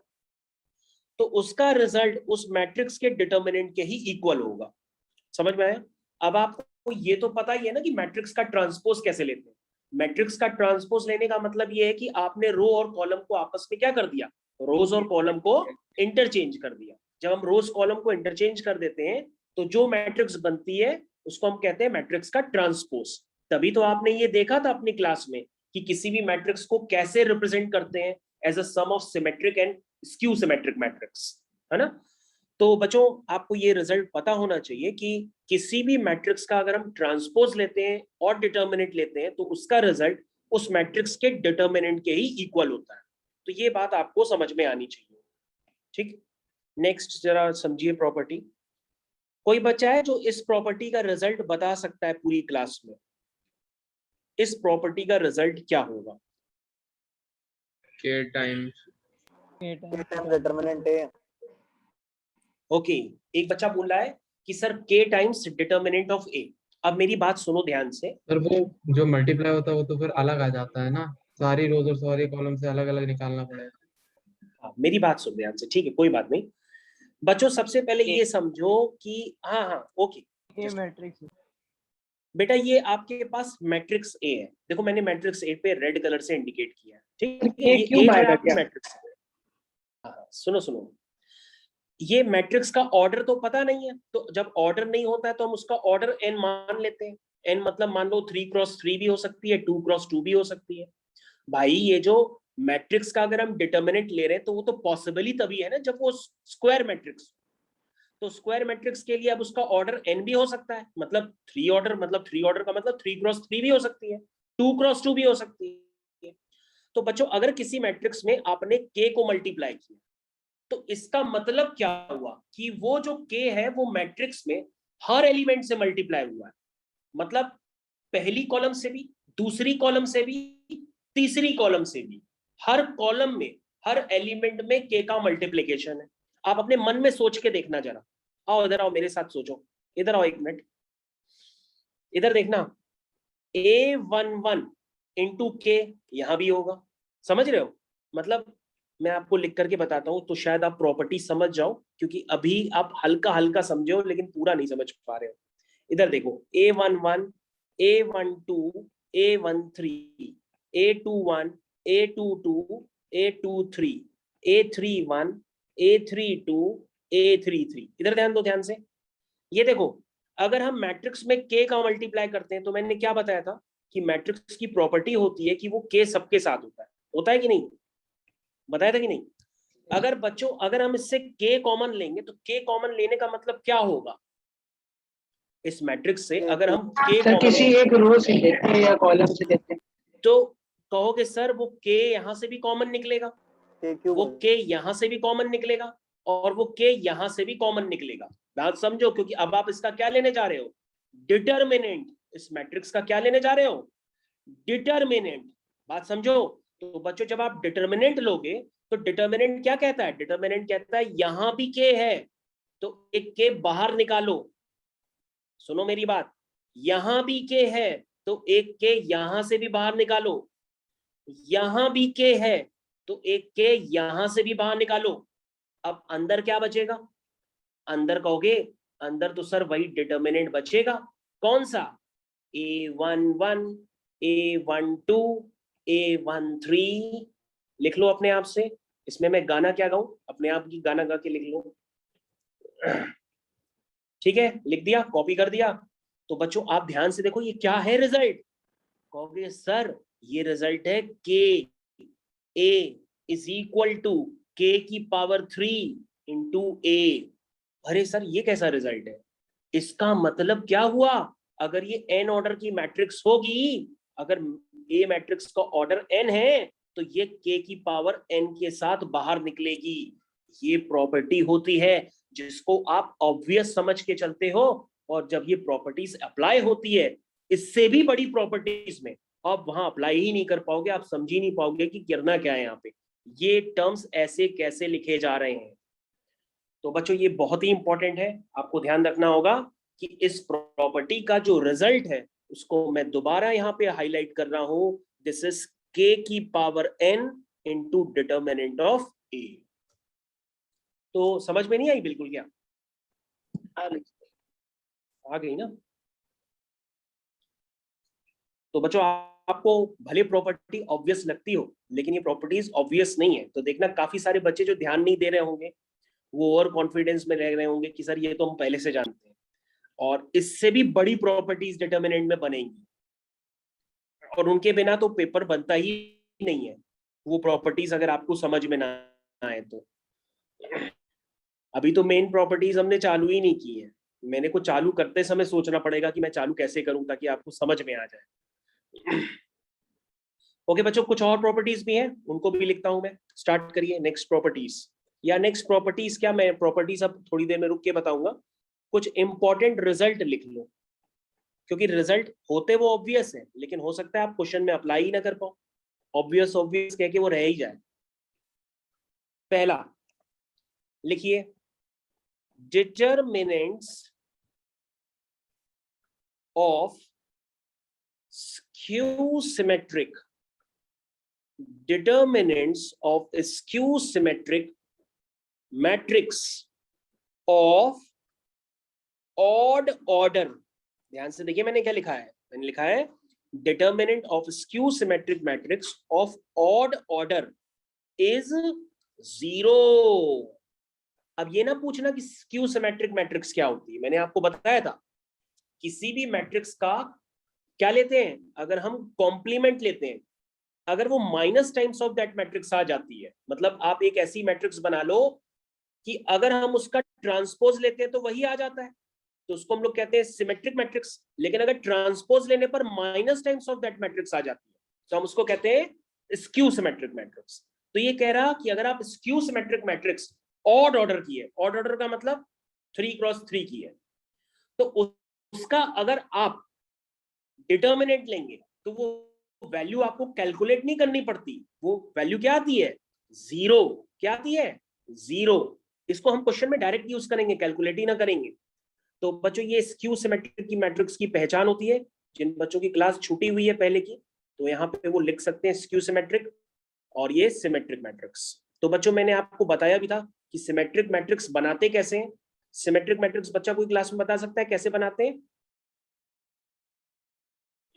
तो उसका रिजल्ट उस मैट्रिक्स के डिटर्मिनेंट के ही इक्वल होगा। समझ में आया? अब आपको ये तो पता ही है ना कि मैट्रिक्स का ट्रांसपोज कैसे लेते हैं। मैट्रिक्स का ट्रांसपोज लेने का मतलब ये है कि आपने रो और कॉलम को आपस में क्या कर दिया, रोज और कॉलम को इंटरचेंज कर दिया। जब हम रोज कॉलम को इंटरचेंज कर देते हैं तो जो मैट्रिक्स बनती है उसको हम कहते हैं मैट्रिक्स का ट्रांसपोज। तभी तो आपने ये देखा था अपनी क्लास में कि किसी भी मैट्रिक्स को कैसे रिप्रेजेंट करते हैं, as a sum of symmetric and skew symmetric matrix, है ना। तो बच्चों आपको ये रिजल्ट पता होना चाहिए कि किसी भी मैट्रिक्स का अगर हम ट्रांसपोज लेते हैं और डिटर्मिनेंट लेते हैं तो उसका रिजल्ट उस मैट्रिक्स के डिटर्मिनेंट के ही इक्वल होता है। तो ये बात आपको समझ में आनी चाहिए। ठीक, नेक्स्ट जरा समझिए प्रॉपर्टी। कोई बच्चा है जो इस प्रॉपर्टी का रिजल्ट बता सकता है पूरी क्लास में? इस प्रॉपर्टी का रिजल्ट क्या होगा? k times डिटर्मिनेंट है। ओके, एक बच्चा बोल रहा है कि sir k times determinant of a। अब मेरी बात सुनो ध्यान से। सर, वो जो मल्टीप्लाई होता है वो तो फिर अलग आ जाता है ना, सारी रोज और सारी कॉलम से अलग अलग निकालना पड़ेगा। हाँ, मेरी बात सुन ध्यान से, ठीक है, कोई बात नहीं बच्चों। सबसे पहले ये समझो कि हाँ ओके, ये मैट्रिक्स बेटा ये आपके पास मैट्रिक्स ए है। देखो मैंने मैट्रिक्स ए पे रेड कलर से इंडिकेट किया है, ठीक है, ये क्यों ए बाहर जो है आपकी गया? मैट्रिक्स है। हाँ, सुनो, ये मैट्रिक्स का ऑर्डर तो पता नहीं है, तो जब ऑर्डर नहीं होता है तो हम उसका ऑर्डर n मान लेते हैं। n मतलब मान लो 3x3 भी हो सकती है, 2x2 भी हो सकती है। भाई ये जो मैट्रिक्स का अगर हम डिटर्मिनेंट ले रहे हैं तो वो तो पॉसिबल ही तभी है ना जब वो स्क्वायर मैट्रिक्स। तो स्क्वायर मैट्रिक्स के लिए अब उसका ऑर्डर n भी हो सकता है, मतलब 3 ऑर्डर, मतलब 3 ऑर्डर का मतलब 3x3 भी हो सकती है, 2x2 भी हो सकती है। तो बच्चों अगर किसी मैट्रिक्स में आपने k को मल्टीप्लाई किया तो इसका मतलब क्या हुआ कि वो जो k है वो मैट्रिक्स में हर एलिमेंट से मल्टीप्लाई हुआ है। मतलब पहली कॉलम से भी, दूसरी कॉलम से भी, तीसरी कॉलम से भी, हर कॉलम में, हर एलिमेंट में k का मल्टीप्लिकेशन है। आप अपने मन में सोच के देखना जरा, आओ इधर आओ मेरे साथ सोचो, इधर आओ एक मिनट, इधर देखना, A11 इंटू k यहां भी होगा, समझ रहे हो? मतलब मैं आपको लिख करके बताता हूं तो शायद आप प्रॉपर्टी समझ जाओ, क्योंकि अभी आप हल्का हल्का समझे हो लेकिन पूरा नहीं समझ पा रहे हो। इधर देखो, A11, A12, A13, A21, A22, A23, A31, A32, A33। इधर ध्यान दो ध्यान से। ये देखो, अगर हम मैट्रिक्स में k का मल्टीप्लाई करते हैं तो मैंने क्या बताया था कि मैट्रिक्स की प्रॉपर्टी होती है कि वो k सबके साथ होता है कि नहीं? बताया था कि नहीं? अगर बच्चों अगर हम इससे k कॉमन लेंगे तो k कॉमन लेने का मतलब क्या होगा? इस मैट्रिक्स से अगर हम k सर किसी कॉमन एक रो से लेते हैं या कॉलम से लेते हैं? तो कहोगे सर वो k यहां से भी कॉमन निकलेगा, के क्यूब वो k यहां से भी कॉमन निकलेगा, और वो के यहां से भी कॉमन निकलेगा। बात समझो, क्योंकि अब आप इसका क्या लेने जा रहे हो, डिटरमिनेंट। इस मैट्रिक्स का क्या लेने जा रहे हो, डिटरमिनेंट। बात समझो। तो बच्चों जब आप डिटरमिनेंट लोगे तो डिटरमिनेंट क्या कहता है, डिटरमिनेंट कहता है यहां भी के है तो एक के बाहर निकालो। सुनो मेरी बात, यहां भी के है तो एक के यहां से भी बाहर निकालो, यहां भी के है तो एक के यहां से भी बाहर निकालो। अब अंदर क्या बचेगा, अंदर कहोगे, अंदर तो सर वही डिटरमिनेंट बचेगा। कौन सा, A11, A12, A13। लिख लो अपने आप से। इसमें मैं गाना क्या गाऊं, अपने आप की गाना गा के लिख लो। ठीक है, लिख दिया, कॉपी कर दिया। तो बच्चों आप ध्यान से देखो, ये क्या है रिजल्ट। कहोगे सर ये रिजल्ट है के ए इज इक्वल टू के की पावर 3 इंटू ए। अरे सर ये कैसा रिजल्ट है, इसका मतलब क्या हुआ, अगर ये एन ऑर्डर की मैट्रिक्स होगी, अगर ए मैट्रिक्स का ऑर्डर एन है तो ये के की पावर एन के साथ बाहर निकलेगी। ये प्रॉपर्टी होती है जिसको आप ऑब्वियस समझ के चलते हो, और जब ये प्रॉपर्टीज अप्लाई होती है इससे भी बड़ी प्रॉपर्टीज में, आप वहां अप्लाई ही नहीं कर पाओगे, आप समझ ही नहीं पाओगे कि करना क्या है यहाँ पे, ये टर्म्स ऐसे कैसे लिखे जा रहे हैं। तो बच्चों ये बहुत ही इंपॉर्टेंट है, आपको ध्यान रखना होगा कि इस प्रॉपर्टी का जो रिजल्ट है उसको मैं दोबारा यहाँ पे हाईलाइट कर रहा हूं, दिस इज के की power n into determinant of A. तो समझ में नहीं आई बिल्कुल क्या, आ गई ना। तो बच्चों आपको भले प्रॉपर्टी ऑब्वियस लगती हो लेकिन ये प्रॉपर्टीज ऑब्वियस नहीं है। तो देखना काफी सारे बच्चे जो ध्यान नहीं दे रहे होंगे वो ओवर कॉन्फिडेंस में रह रहे होंगे कि सर ये तो हम पहले से जानते हैं, और इससे भी बड़ी प्रॉपर्टीज डिटर्मिनेंट में बनेंगी, और उनके बिना तो पेपर बनता ही नहीं है, वो प्रॉपर्टीज अगर आपको समझ में ना आए तो। अभी तो मेन प्रॉपर्टीज हमने चालू ही नहीं की है, मैंने को चालू करते समय सोचना पड़ेगा कि मैं चालू कैसे करूं ताकि आपको समझ में आ जाए। ओके बच्चों, कुछ और प्रॉपर्टीज भी हैं, उनको भी लिखता हूं मैं। स्टार्ट करिए नेक्स्ट प्रॉपर्टीज, या नेक्स्ट प्रॉपर्टीज क्या, मैं प्रॉपर्टीज अब थोड़ी देर में रुक के बताऊंगा। कुछ इंपॉर्टेंट रिजल्ट लिख लो, क्योंकि रिजल्ट होते वो ऑब्वियस है लेकिन हो सकता है आप क्वेश्चन में अप्लाई ही ना कर पाओ, ऑब्वियस ऑब्वियस कह के वो रह ही जाए। पहला लिखिए, determinants of skew symmetric, determinants of a skew symmetric matrix of odd order। ध्यान से देखिए मैंने क्या लिखा है, मैंने लिखा है determinant of skew symmetric matrix of odd order is 0। अब ये ना पूछना कि skew symmetric matrix क्या होती है, मैंने आपको बताया था किसी भी मैट्रिक्स का क्या लेते हैं, अगर हम कॉम्प्लीमेंट लेते हैं, अगर वो minus times of that matrix आ जाती है, मतलब आप एक ऐसी मैट्रिक्स बना लो कि अगर हम उसका ट्रांसपोज लेते हैं तो वही आ जाता है, तो उसको हम लोग कहते हैं सिमेट्रिक मैट्रिक्स। लेकिन अगर ट्रांसपोज लेने पर minus times of that matrix आ जाती है तो हम उसको कहते हैं स्क्यू सिमेट्रिक मैट्रिक्स। तो ये कह रहा कि अगर आप skew symmetric matrix odd order की है, ऑड ऑर्डर का मतलब 3x3 की है, तो उसका अगर आप डिटर्मिनेंट लेंगे तो वो वैल्यू आपको कैलकुलेट नहीं करनी पड़ती, वो वैल्यू क्या आती है, 0। क्या आती है, 0। इसको हम क्वेश्चन में डायरेक्ट यूज करेंगे, कैलकुलेट ही ना करेंगे। तो बच्चों ये स्क्यू सिमेट्रिक की मैट्रिक्स की पहचान होती है। जिन बच्चों की क्लास छूटी हुई है पहले की, तो यहाँ पे वो लिख सकते हैं स्क्यू सिमेट्रिक और ये सिमेट्रिक मैट्रिक्स। तो बच्चों मैंने आपको बताया भी था कि सिमेट्रिक मैट्रिक्स बनाते कैसे हैं। सिमेट्रिक मैट्रिक्स बच्चा कोई क्लास में बता सकता है कैसे बनाते हैं?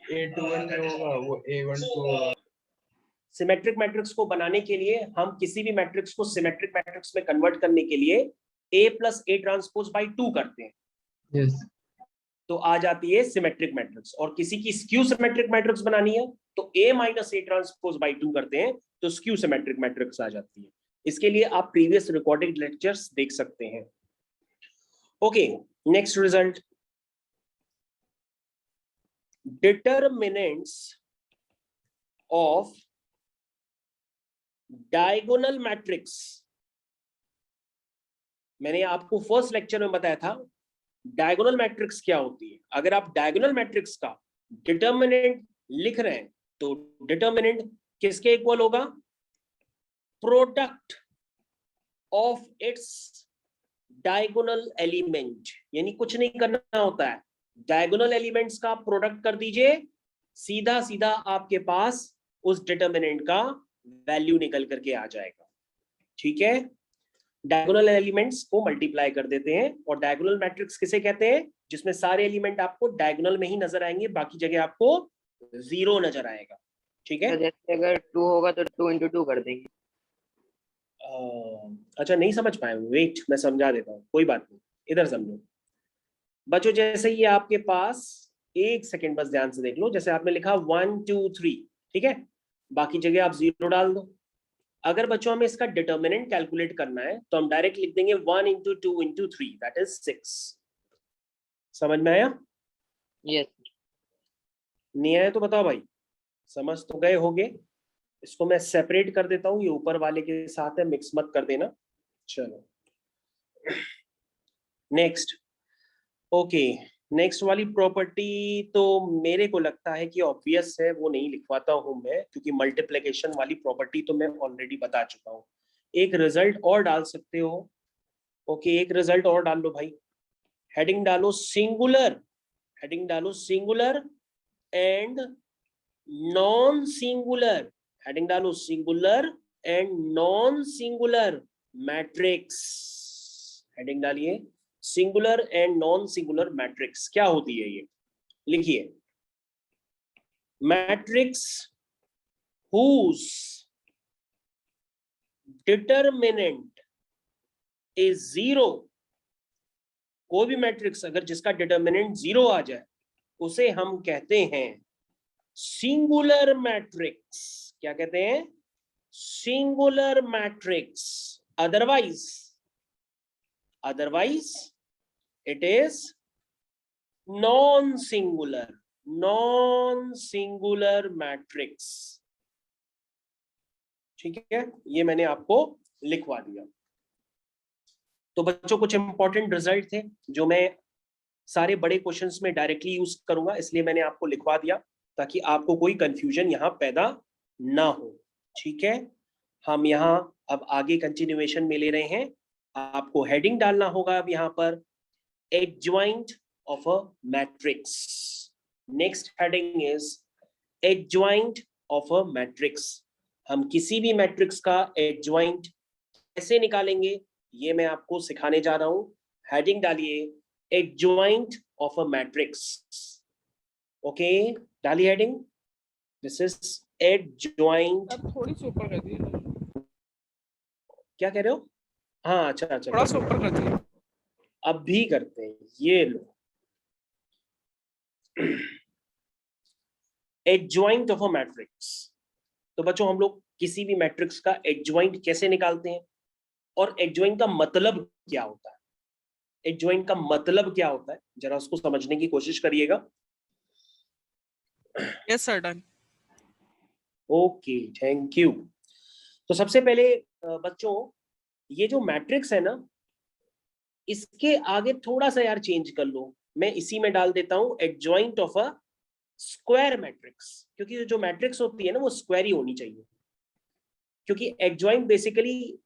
A21 जो होगा वो A12 होगा। सिमेट्रिक मैट्रिक्स को बनाने के लिए हम किसी भी मैट्रिक्स को सिमेट्रिक मैट्रिक्स में कन्वर्ट करने के लिए A plus A transpose by 2 करते हैं, यस तो आ जाती है सिमेट्रिक मैट्रिक्स। और किसी की स्क्यू सिमेट्रिक मैट्रिक्स बनानी है तो A minus A transpose by 2 करते हैं, तो स्क्यू सिमेट्रिक मैट्रिक्स आ जाती है। इसके लिए आप प्रीवियस रिकॉर्डेड लेक्चर्स देख सकते हैं। Okay, next result, determinants of diagonal matrix मैंने आपको फर्स्ट लेक्चर में बताया था डायगोनल मैट्रिक्स क्या होती है। अगर आप डायगोनल मैट्रिक्स का डिटर्मिनेंट लिख रहे हैं तो डिटर्मिनेंट किसके इक्वल होगा? Product of its diagonal element. यानी कुछ नहीं करना होता है, डायगोनल एलिमेंट्स का प्रोडक्ट कर दीजिए, सीधा सीधा आपके पास उस डिटर्मिनेंट का वैल्यू निकल करके आ जाएगा। ठीक है, डायगोनल एलिमेंट्स को मल्टीप्लाई कर देते हैं। और डायगोनल मैट्रिक्स किसे कहते हैं? जिसमें सारे एलिमेंट आपको डायगोनल में ही नजर आएंगे, बाकी जगह आपको 0 नजर आएगा। ठीक है, तो जैसे अगर 2 होगा तो 2 into 2 कर देंगे। अच्छा नहीं समझ पाए, वेट मैं समझा देता हूँ, कोई बात नहीं, इधर समझो बच्चों। जैसे ये आपके पास, एक सेकेंड बस ध्यान से देख लो, जैसे आपने लिखा 1 2 3, ठीक है, बाकी जगह आप 0 डाल दो। अगर बच्चों हमें इसका डिटर्मिनेंट कैलकुलेट करना है तो हम डायरेक्ट लिख देंगे 1 into 2 into 3, दैट इज 6। समझ में आया? यस। नहीं आया तो बताओ भाई, समझ तो गए होगे। इसको मैं सेपरेट कर देता हूँ, ये ऊपर वाले के साथ है, मिक्स मत कर देना। चलो नेक्स्ट। ओके, नेक्स्ट वाली प्रॉपर्टी तो मेरे को लगता है कि ऑब्वियस है, वो नहीं लिखवाता हूं मैं, क्योंकि मल्टीप्लिकेशन वाली प्रॉपर्टी तो मैं ऑलरेडी बता चुका हूं। एक रिजल्ट और डाल सकते हो। ओके, एक रिजल्ट और डाल लो भाई। हेडिंग डालो सिंगुलर, हेडिंग डालो singular and non singular, heading डालो singular and non singular matrix. Heading डालिए singular and non singular matrix. क्या होती है ये? लिखिए, मैट्रिक्स whose डिटर्मिनेंट इज 0। कोई भी मैट्रिक्स अगर जिसका डिटर्मिनेंट 0 आ जाए उसे हम कहते हैं सिंगुलर मैट्रिक्स। क्या कहते हैं? Singular matrix. Otherwise it is non-singular matrix। ठीक है, ये मैंने आपको लिखवा दिया। तो बच्चों कुछ इंपॉर्टेंट रिजल्ट थे जो मैं सारे बड़े क्वेश्चंस में डायरेक्टली यूज करूंगा, इसलिए मैंने आपको लिखवा दिया ताकि आपको कोई कंफ्यूजन यहाँ पैदा ना हो। ठीक है, हम यहाँ अब आगे कंटिन्यूएशन में ले रहे हैं। आपको हेडिंग डालना होगा अब यहाँ पर adjoint of a matrix। Next heading is adjoint of a matrix। हम किसी भी मैट्रिक्स का adjoint कैसे निकालेंगे ये मैं आपको सिखाने जा रहा हूं। हेडिंग डालिए adjoint of a matrix। Okay, डालिए हेडिंग, दिस इज adjoint। अब थोड़ी सी ऊपर कर दिए, क्या कह रहे हो? हाँ अच्छा अच्छा, थोड़ा सा ऊपर कर दिए। अब भी करते हैं, ये लो। Adjoint of a matrix. तो बच्चों हम लोग किसी भी मैट्रिक्स का एडजॉइंट कैसे निकालते हैं और एडजॉइंट का मतलब क्या होता है? एडजॉइंट का मतलब क्या होता है जरा उसको समझने की कोशिश करिएगा। Yes sir, done. Okay, thank you. तो सबसे पहले बच्चों ये जो मैट्रिक्स है ना, इसके आगे थोड़ा सा यार चेंज कर लो। मैं इसी में डाल देता हूं adjoint of a square matrix, क्योंकि जो मैट्रिक्स होती है ना वो स्क्वायर ही होनी चाहिए। क्योंकि एडजॉइंट बेसिकली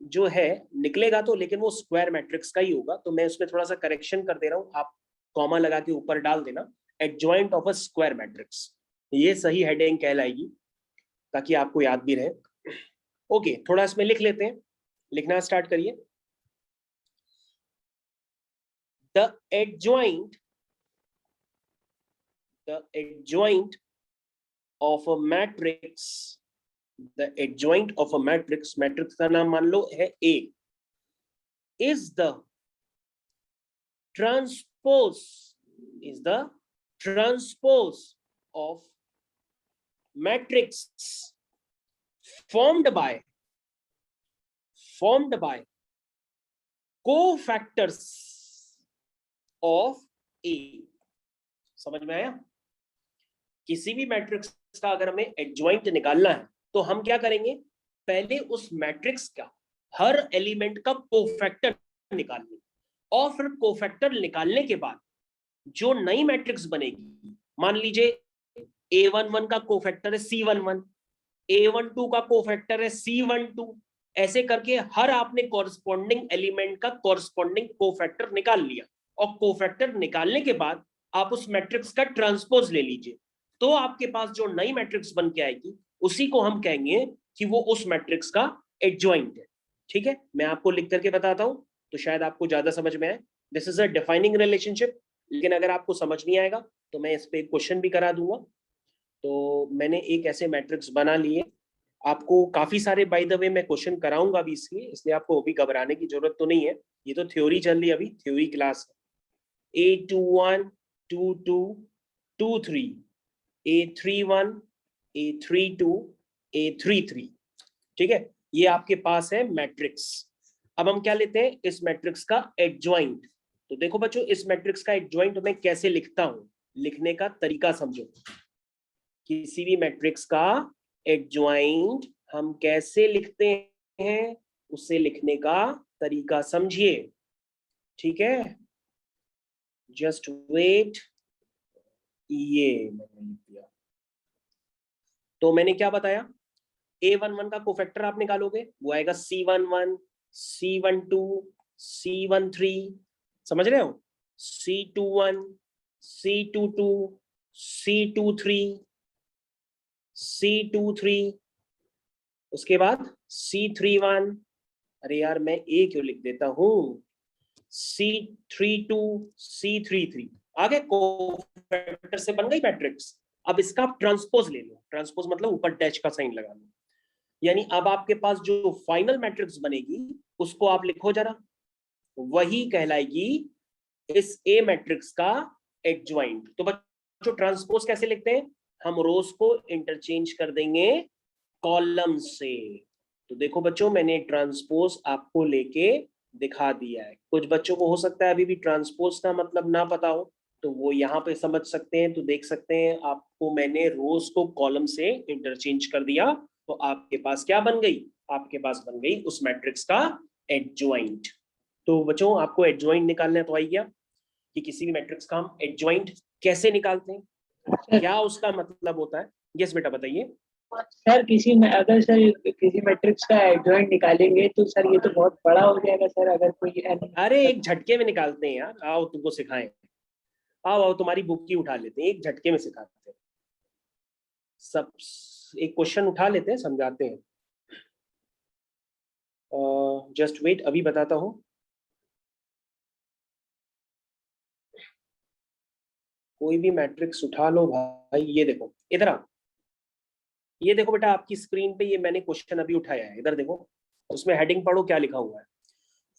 जो है निकलेगा तो, लेकिन वो स्क्वायर मैट्रिक्स का ही होगा। तो मैं उसमें थोड़ा सा करेक्शन कर दे रहा हूं, आप कॉमा लगा के ऊपर डाल देना adjoint of a square matrix. ये सही हेडिंग कहलाएगी ताकि आपको याद भी रहे। ओके, थोड़ा इसमें लिख लेते हैं, लिखना स्टार्ट करिए। The adjoint of a matrix, the adjoint of a matrix, matrix का नाम मान लो है A, is the transpose of matrix formed by cofactors of A. समझ में आया? किसी भी मैट्रिक्स का अगर हमें एडजॉइंट निकालना है तो हम क्या करेंगे? पहले उस मैट्रिक्स का हर एलिमेंट का कोफैक्टर निकालनी, और फिर कोफैक्टर निकालने के बाद जो नई मैट्रिक्स बनेगी, मान लीजिए A11 का कोफैक्टर है C11, A12 का कोफैक्टर है C12, ऐसे करके हर आपने कॉरस्पॉन्डिंग एलिमेंट का कॉरस्पॉन्डिंग कोफैक्टर निकाल लिया, और कोफैक्टर निकालने के बाद आप उस मैट्रिक्स का ट्रांसपोज ले लीजिए, तो आपके पास जो नई मैट्रिक्स बन के आएगी उसी को हम कहेंगे कि वो उस मैट्रिक्स का एडजॉइंट है। ठीक है, मैं आपको लिख करके बताता हूं तो शायद आपको ज्यादा समझ में आए। This is a defining relationship, लेकिन अगर आपको समझ नहीं आएगा तो मैं इस पे एक क्वेश्चन भी करा दूंगा। तो मैंने एक ऐसे मैट्रिक्स बना लिए, आपको काफी सारे बाय द वे मैं क्वेश्चन कराऊंगा अभी, इसलिए आपको अभी घबराने की जरूरत तो नहीं है, ये तो थ्योरी चल रही है, अभी थ्योरी क्लास है। A21 22 23, A31 A32 A33, ठीक है, ये आपके पास है मैट्रिक्स। अब हम क्या लेते हैं, इस मैट्रिक्स का एडजॉइंट। तो देखो बच्चों, इस मैट्रिक्स का एडजॉइंट मैं कैसे लिखता हूं, लिखने का तरीका समझो। किसी भी मैट्रिक्स का एडजॉइंट हम कैसे लिखते हैं, उसे लिखने का तरीका समझिए। ठीक है, जस्ट वेट, ये मैंने लिख दिया। तो मैंने क्या बताया, A11 का कोफैक्टर आप निकालोगे, वो आएगा C11, C12, C13, समझ रहे हो, C21, C22, C23, C23, उसके बाद C31, अरे यार मैं A क्यों लिख देता हूं, C32, C33, आगे कोफैक्टर से बन गई मैट्रिक्स। अब इसका आप ट्रांसपोज ले लो, ट्रांसपोज मतलब ऊपर डैश का साइन लगा लो, यानी अब आपके पास जो फाइनल मैट्रिक्स बनेगी उसको आप लिखो जरा, वही कहलाएगी इस ए मैट्रिक्स का एडजॉइंट। तो बच्चों ट्रांसपोज कैसे लिखते हैं, हम रोज को इंटरचेंज कर देंगे कॉलम से। तो देखो बच्चों, मैंने ट्रांसपोज आपको लेके दिखा दिया है। कुछ बच्चों को हो सकता है अभी भी ट्रांसपोज का मतलब ना पता हो, तो वो यहाँ पे समझ सकते हैं। तो देख सकते हैं, आपको मैंने रोज को कॉलम से इंटरचेंज कर दिया, तो आपके पास क्या बन गई, आपके पास बन गई उस मैट्रिक्स का एडजॉइंट। तो बच्चों आपको एडजॉइंट निकालना तो आई गया कि किसी भी मैट्रिक्स का हम एडजॉइंट कैसे निकालते हैं, क्या उसका मतलब होता है। यस बेटा बताइए। सर अगर सर किसी मैट्रिक्स का एडजॉइंट निकालेंगे तो सर ये तो बहुत बड़ा हो जाएगा सर, अगर कोई अरे एक झटके में निकालते हैं यार, आओ तुमको सिखाएं, आओ आओ तुम्हारी बुक की उठा लेते हैं, एक झटके में सिखाते हैं सब। एक क्वेश्चन उठा लेते हैं, समझाते हैं। जस्ट वेट, अभी बताता हूं। कोई भी मैट्रिक्स उठा लो भाई, ये देखो इधर आओ, ये देखो बेटा आपकी स्क्रीन पे ये मैंने क्वेश्चन अभी उठाया है, इधर देखो, उसमें हेडिंग पढ़ो क्या लिखा हुआ है,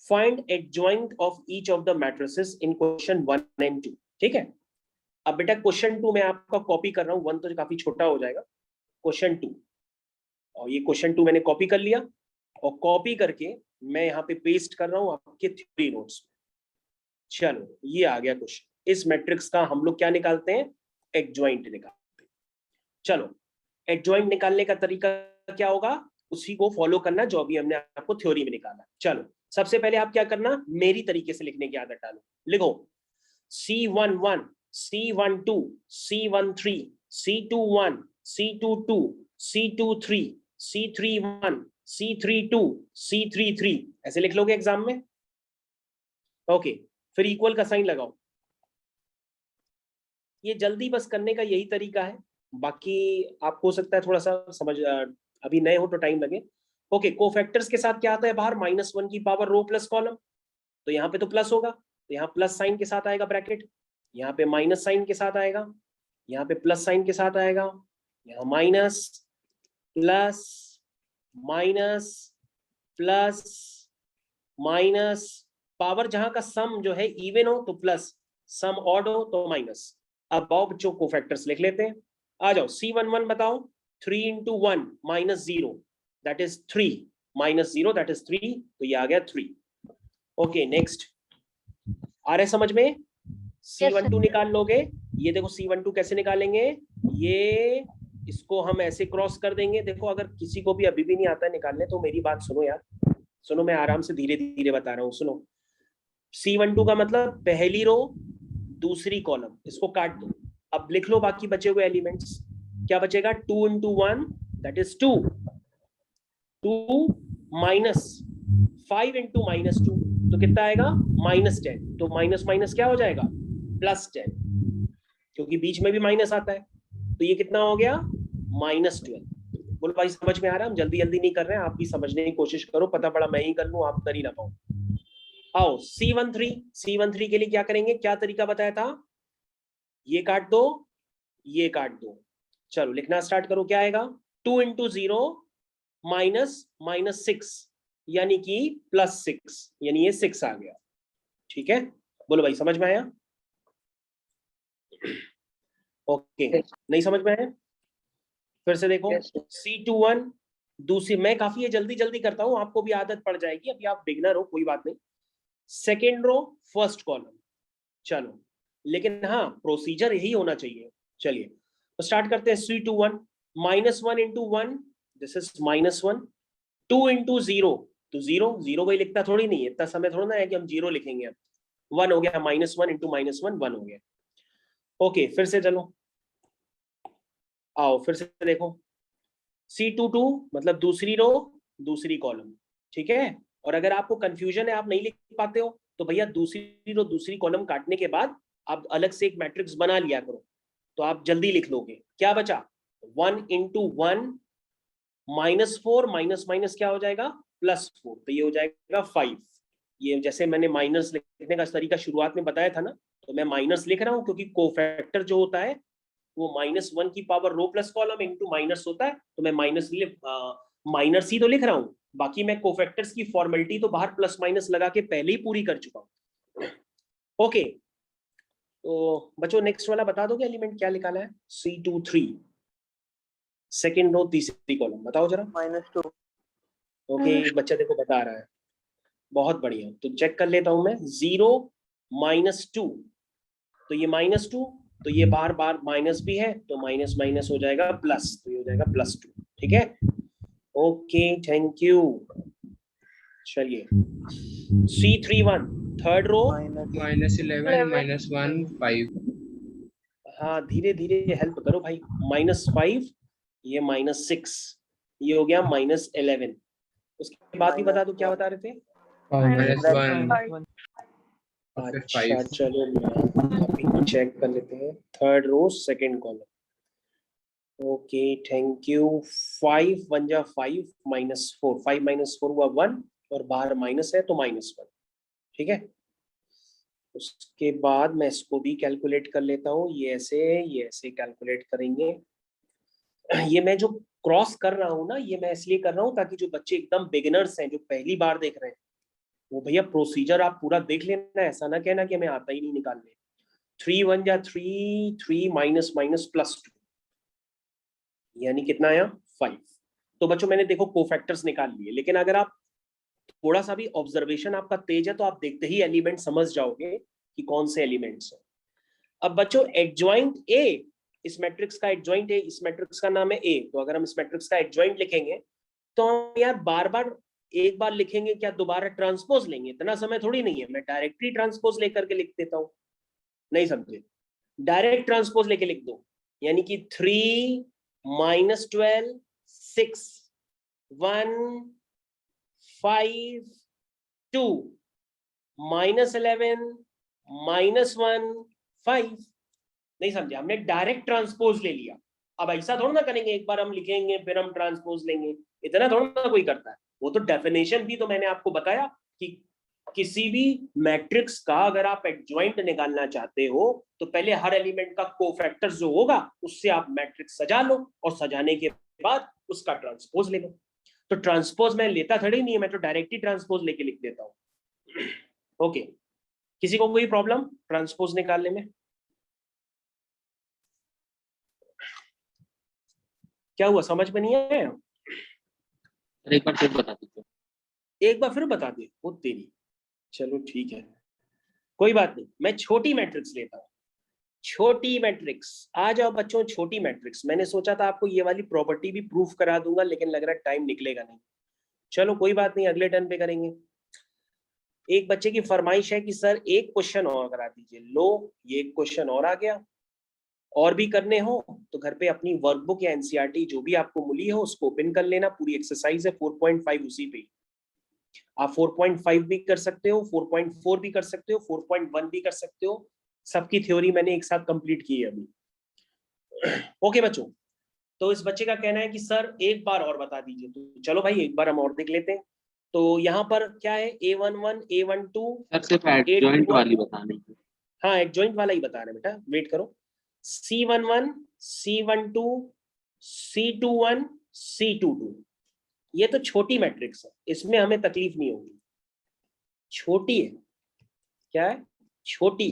find adjoint of each of the matrices in question 1 and 2। ठीक है, अब बेटा क्वेश्चन 2 मैं आपका कॉपी कर रहा हूँ, 1 तो काफी छोटा हो जाएगा, क्वेश्चन 2, और ये क्वेश्चन 2 मैंने कॉपी कर लिया, और कॉपी करके मैं यहाँ पे पेस्ट कर रहा हूँ आपके थ्योरी नोट्स में। चलो ये आ गया क्वेश्चन, इस मैट्रिक्स का हम लोग क्या निकालते हैं, एडजॉइंट निकालते हैं। चलो एडजॉइंट निकालने का तरीका क्या होगा, उसी को फॉलो करना जो अभी हमने आपको थ्योरी में निकाला। चलो सबसे पहले आप क्या करना, मेरी तरीके से लिखने की आदत डालो, लिखो C11, C12, C13, C21, C22, C23, C31, C32, C33, ऐसे लिख लोगे एग्जाम में। ओके, फिर इक्वल का साइन लगाओ। ये जल्दी बस करने का यही तरीका है, बाकी आपको हो सकता है थोड़ा सा समझ, अभी नए हो तो टाइम लगे। ओके, कोफैक्टर्स के साथ क्या आता है बाहर, -1 की पावर रो प्लस कॉलम, तो यहाँ पे तो प्लस होगा, तो यहाँ प्लस साइन के साथ आएगा ब्रैकेट, यहाँ पे माइनस साइन के साथ आएगा, यहाँ पे प्लस साइन के साथ आएगा, यहाँ minus plus minus plus minus, power जहां का सम जो है इवन हो तो प्लस, सम ऑड हो तो माइनस। अब आओ बच्चों कोफैक्टर्स लिख लेते हैं, आ जाओ। C11 बताओ, 3 into 1 -0 that is 3, -0 that is 3, तो ये आ गया 3। ओके नेक्स्ट, आ रहा है समझ में। C12 निकाल लोगे, ये देखो C12 कैसे निकालेंगे, ये इसको हम ऐसे क्रॉस कर देंगे। देखो अगर किसी को भी अभी भी नहीं आता है निकालने तो मेरी बात सुनो यार, सुनो, मैं आराम से धीरे धीरे बता रहा हूँ, सुनो। C12 का मतलब पहली रो दूसरी कॉलम, इसको काट दो। अब लिख लो बाकी बचे हुए एलिमेंट्स। क्या बचेगा? 2 into 1 that is 2, 2 minus 5 into -2 तो कितना आएगा? -10। तो माइनस माइनस क्या हो जाएगा? +10, क्योंकि बीच में भी माइनस आता है। तो ये कितना हो गया? -12। बोलो भाई समझ में आ रहा है? हम जल्दी जल्दी नहीं कर रहे हैं, आप भी समझने की कोशिश करो। पता पड़ा मैं ही कर लूं, आप कर ही ना पाओ। आओ C13 के लिए क्या करेंगे? क्या तरीका बताया था? ये काट दो, ये काट दो। चलो लिखना स्टार्ट करो। क्या आएगा? 2 into 0 -6 यानी कि +6, यानी ये 6 आ गया। ठीक है, बोलो भाई समझ में आया? ओके, नहीं समझ में आया? फिर से देखो। Yes, C21 दूसरी, मैं काफी ये जल्दी जल्दी करता हूं, आपको भी आदत पड़ जाएगी। अभी आप बिगनर हो, कोई बात नहीं। सेकेंड रो फर्स्ट कॉलम, चलो, लेकिन हाँ प्रोसीजर यही होना चाहिए। चलिए तो स्टार्ट करते हैं। C21 -1 into 1 this is -1, 2 into 0 तो 0 भाई लिखता थोड़ी नहीं है, इतना समय थोड़ा ना है कि हम 0 लिखेंगे। अब 1 हो गया, -1 into -1 1 हो गया। ओके, फिर से चलो, आओ फिर से देखो। C22 मतलब दूसरी रो दूसरी कॉलम, ठीक है। और अगर आपको कंफ्यूजन है, आप नहीं लिख पाते हो, तो भैया दूसरी रो दूसरी कॉलम काटने के बाद आप अलग से एक मैट्रिक्स बना लिया करो, तो आप जल्दी लिख लोगे। क्या बचा? 1 into 1 -4 माइनस क्या हो जाएगा? +4, तो ये हो जाएगा 5। ये जैसे मैंने माइनस लिखने का तरीका शुरुआत में बताया था ना, तो मैं माइनस लिख रहा हूँ क्योंकि कोफैक्टर जो होता है वो -1 की पावर रो प्लस कॉलम इंटू माइनस होता है, तो मैं माइनस ही तो लिख रहा हूँ। बाकी मैं कोफैक्टर्स की फॉर्मेलिटी तो बाहर प्लस माइनस लगा के पहले ही पूरी कर चुका हूँ। ओके, तो बच्चों नेक्स्ट वाला बता दोगे एलिमेंट क्या निकाला है? C23 सेकेंड रो तीसरी कॉलम, बताओ जरा। -2 ओके, एक बच्चा देखो बता रहा है, बहुत बढ़िया। तो चेक कर लेता हूं मैं। 0 -2 तो ये -2, तो ये बार बार माइनस भी है, तो माइनस माइनस हो जाएगा प्लस, तो ये हो जाएगा +2। ठीक है, ओके थैंक यू। चलिए C31 थर्ड रो, -11 -1 5। हाँ धीरे धीरे हेल्प करो भाई। -5, ये -6, ये हो गया -11। उसके बाद भी बता दो क्या बता रहे थे? -1 फिर अच्छा 5। चलो अभी चेक कर लेते हैं। Third row second column, okay thank you. 5 1 जा 5 -4, 5 - 4 हुआ 1, और बाहर माइनस है तो -1। ठीक है, उसके बाद मैं इसको भी कैलकुलेट कर लेता हूँ। ये ऐसे कैलकुलेट करेंगे। ये मैं जो क्रॉस कर रहा हूँ ना, ये मैं इसलिए कर रहा हूँ ताकि जो बच्चे एकदम बिगिनर्स हैं, जो पहली बार देख रहे हैं, वो भैया प्रोसीजर आप पूरा देख लेना। ऐसा ना कहना कि हमें आता ही नहीं निकालने। 3 1 जा 3, 3 माइनस +2 यानी कितना आया? 5। तो बच्चों मैंने देखो कोफैक्टर्स निकाल लिए, लेकिन अगर आप थोड़ा सा भी ऑब्जर्वेशन आपका तेज है तो आप देखते ही एलिमेंट समझ जाओगे कि कौन से एलिमेंट्स हैं। अब बच्चों एडजॉइंट ए, इस मैट्रिक्स का एडजॉइंट ए, इस मैट्रिक्स का नाम है ए, तो अगर हम इस मैट्रिक्स का एडजॉइंट लिखेंगे तो हम यार बार बार एक बार लिखेंगे क्या, दोबारा ट्रांसपोज लेंगे? इतना समय थोड़ी नहीं है। मैं डायरेक्टली ट्रांसपोज लेकर के लिख देता हूं। नहीं समझे? डायरेक्ट ट्रांसपोज लेके लिख दो, यानी कि 3 -12 6 1 5 2 -11 -1 5। नहीं समझे? हमने डायरेक्ट ट्रांसपोज ले लिया। अब ऐसा थोड़ा ना करेंगे, एक बार हम लिखेंगे फिर हम ट्रांसपोज लेंगे, इतना थोड़ा ना कोई करता है। वो तो डेफिनेशन भी तो मैंने आपको बताया कि किसी भी मैट्रिक्स का अगर आप एडजॉइंट निकालना चाहते हो तो पहले हर एलिमेंट का कोफैक्टर जो होगा उससे आप मैट्रिक्स सजा लो, और सजाने के बाद उसका ट्रांसपोज ले लो। तो ट्रांसपोज मैं लेता थोड़ी नहीं है, मैं तो डायरेक्ट ही ट्रांसपोज लेके लिख देता हूँ। ओके, किसी को कोई प्रॉब्लम ट्रांसपोज निकालने में? क्या हुआ, समझ में नहीं आया? एक बार फिर बता दीजिए। एक बार फिर बता दे, वो तेरी। चलो ठीक है, कोई बात नहीं, मैं छोटी मैट्रिक्स लेता हूँ। छोटी मैट्रिक्स, आ जाओ बच्चों छोटी मैट्रिक्स। मैंने सोचा था आपको ये वाली प्रॉपर्टी भी प्रूफ करा दूंगा, लेकिन लग रहा है टाइम निकलेगा नहीं। चलो कोई बात नहीं, अगले टर्न पे करेंगे। एक बच्चे की फरमाइश है कि सर एक क्वेश्चन और करा दीजिए। लो, ये एक क्वेश्चन और आ गया। और भी करने हो तो घर पे अपनी वर्कबुक या एनसीईआरटी जो भी आपको मिली हो उसको ओपन कर लेना। पूरी एक्सरसाइज है 4.5 उसी पे। आप 4.5 भी कर सकते हो, 4.4 भी कर सकते हो, 4.1 भी कर सकते हो। सबकी थ्योरी मैंने एक साथ कंप्लीट की है अभी। ओके बच्चों, तो इस बच्चे का कहना है कि सर एक बार और बता दीजिए। तो चलो भाई एक बार हम और देख लेते हैं। तो यहाँ पर क्या है, A11, A12, सर सिर्फ एडजॉइंट वाली बतानी है। हाँ एडजॉइंट वाला ही बता रहे हैं बेटा, वेट करो। C11, C12, C21, C22, ये तो छोटी मैट्रिक्स है, इसमें हमें तकलीफ नहीं होगी। छोटी है, क्या है, छोटी।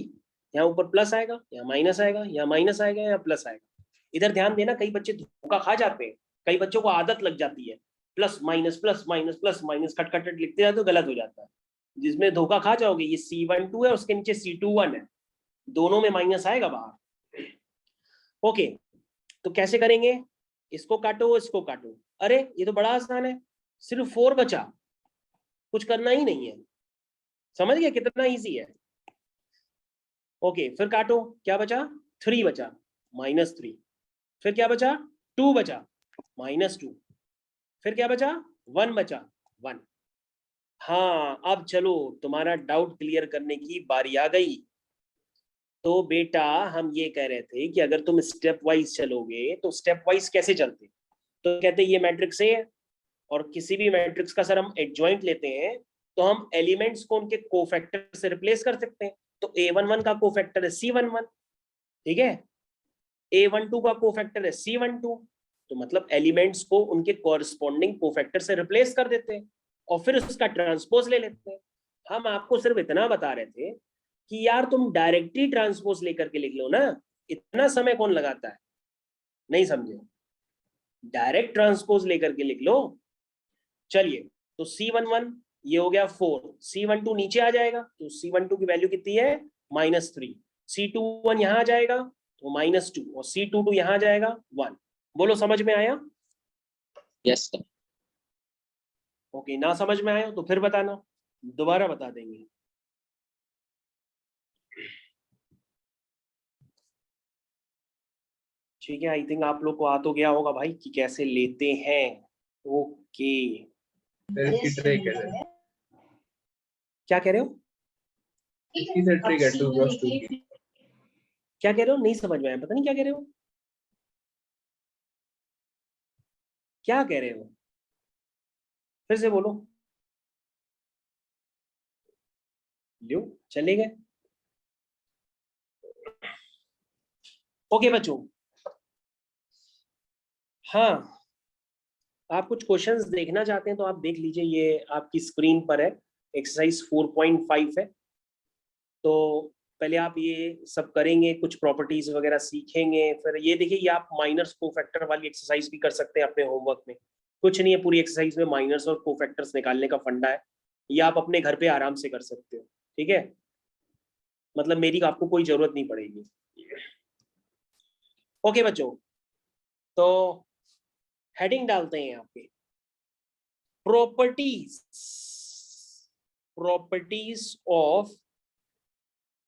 यहाँ ऊपर प्लस आएगा, यहाँ माइनस आएगा, यहाँ माइनस आएगा, यहाँ प्लस आएगा। इधर ध्यान देना, कई बच्चे धोखा खा जाते हैं, कई बच्चों को आदत लग जाती है plus minus plus minus plus minus खट खट लिखते जाते तो गलत हो जाता है। जिसमें धोखा खा जाओगे, ये C12 है, उसके नीचे C21 है, दोनों में माइनस आएगा बाहर। ओके, तो कैसे करेंगे, इसको काटो इसको काटो। अरे ये तो बड़ा आसान है, सिर्फ 4 बचा, कुछ करना ही नहीं है। समझ गए कितना इजी है। ओके, फिर काटो, क्या बचा, 3 बचा, -3। फिर क्या बचा, 2 बचा, -2। फिर क्या बचा, 1 बचा, 1। हाँ, अब चलो तुम्हारा डाउट क्लियर करने की बारी आ गई। तो बेटा हम ये कह रहे थे कि अगर तुम स्टेप वाइज चलोगे तो स्टेप वाइज कैसे चलते, तो कहते ये मैट्रिक्स ए है और किसी भी मैट्रिक्स का सर हम एडजॉइंट लेते हैं तो हम एलिमेंट्स को उनके कोफैक्टर से रिप्लेस कर सकते हैं। तो A11 का कोफैक्टर है C11, ठीक है, A12 का कोफैक्टर है C12, तो मतलब एलिमेंट्स को उनके कॉरस्पॉन्डिंग कोफैक्टर से रिप्लेस कर देते हैं और फिर उसका ट्रांसपोज ले लेते हैं। हम आपको सिर्फ इतना बता रहे थे कि यार तुम डायरेक्टली ट्रांसपोज लेकर के लिख लो ना, इतना समय कौन लगाता है, नहीं समझे, डायरेक्ट ट्रांसपोज लेकर के लिख लो। चलिए, तो C11 ये हो गया 4, C12 नीचे आ जाएगा तो C12 की वैल्यू कितनी है, -3। C21 यहां आ जाएगा तो -2 और C22 यहां आ जाएगा 1। बोलो समझ में आया। Yes sir. ओके, ना समझ में आया तो फिर बताना, दोबारा बता देंगे। ठीक है, आई थिंक आप लोग को आ तो गया होगा भाई कि कैसे लेते हैं। ओके, इसकी ट्रिक है, क्या कह रहे हो, इसकी से ट्रिक है 2+2 की। क्या कह रहे हो, नहीं समझ में आया, पता नहीं क्या कह रहे हो, क्या कह रहे हो, फिर से बोलो। लो चले गए। ओके बच्चों, हाँ आप कुछ क्वेश्चंस देखना चाहते हैं तो आप देख लीजिए, ये आपकी स्क्रीन पर है, एक्सरसाइज 4.5 है। तो पहले आप ये सब करेंगे, कुछ प्रॉपर्टीज वगैरह सीखेंगे, फिर ये देखिए ये आप माइनर्स कोफैक्टर वाली एक्सरसाइज भी कर सकते हैं अपने होमवर्क में। कुछ नहीं है, पूरी एक्सरसाइज में माइनर्स और कोफैक्टर्स निकालने का फंडा है, ये आप अपने घर पे आराम से कर सकते हो, ठीक है, मतलब मेरी आपको कोई जरूरत नहीं पड़ेगी। ओके बच्चों, तो हेडिंग डालते हैं यहाँ पे, प्रॉपर्टीज ऑफ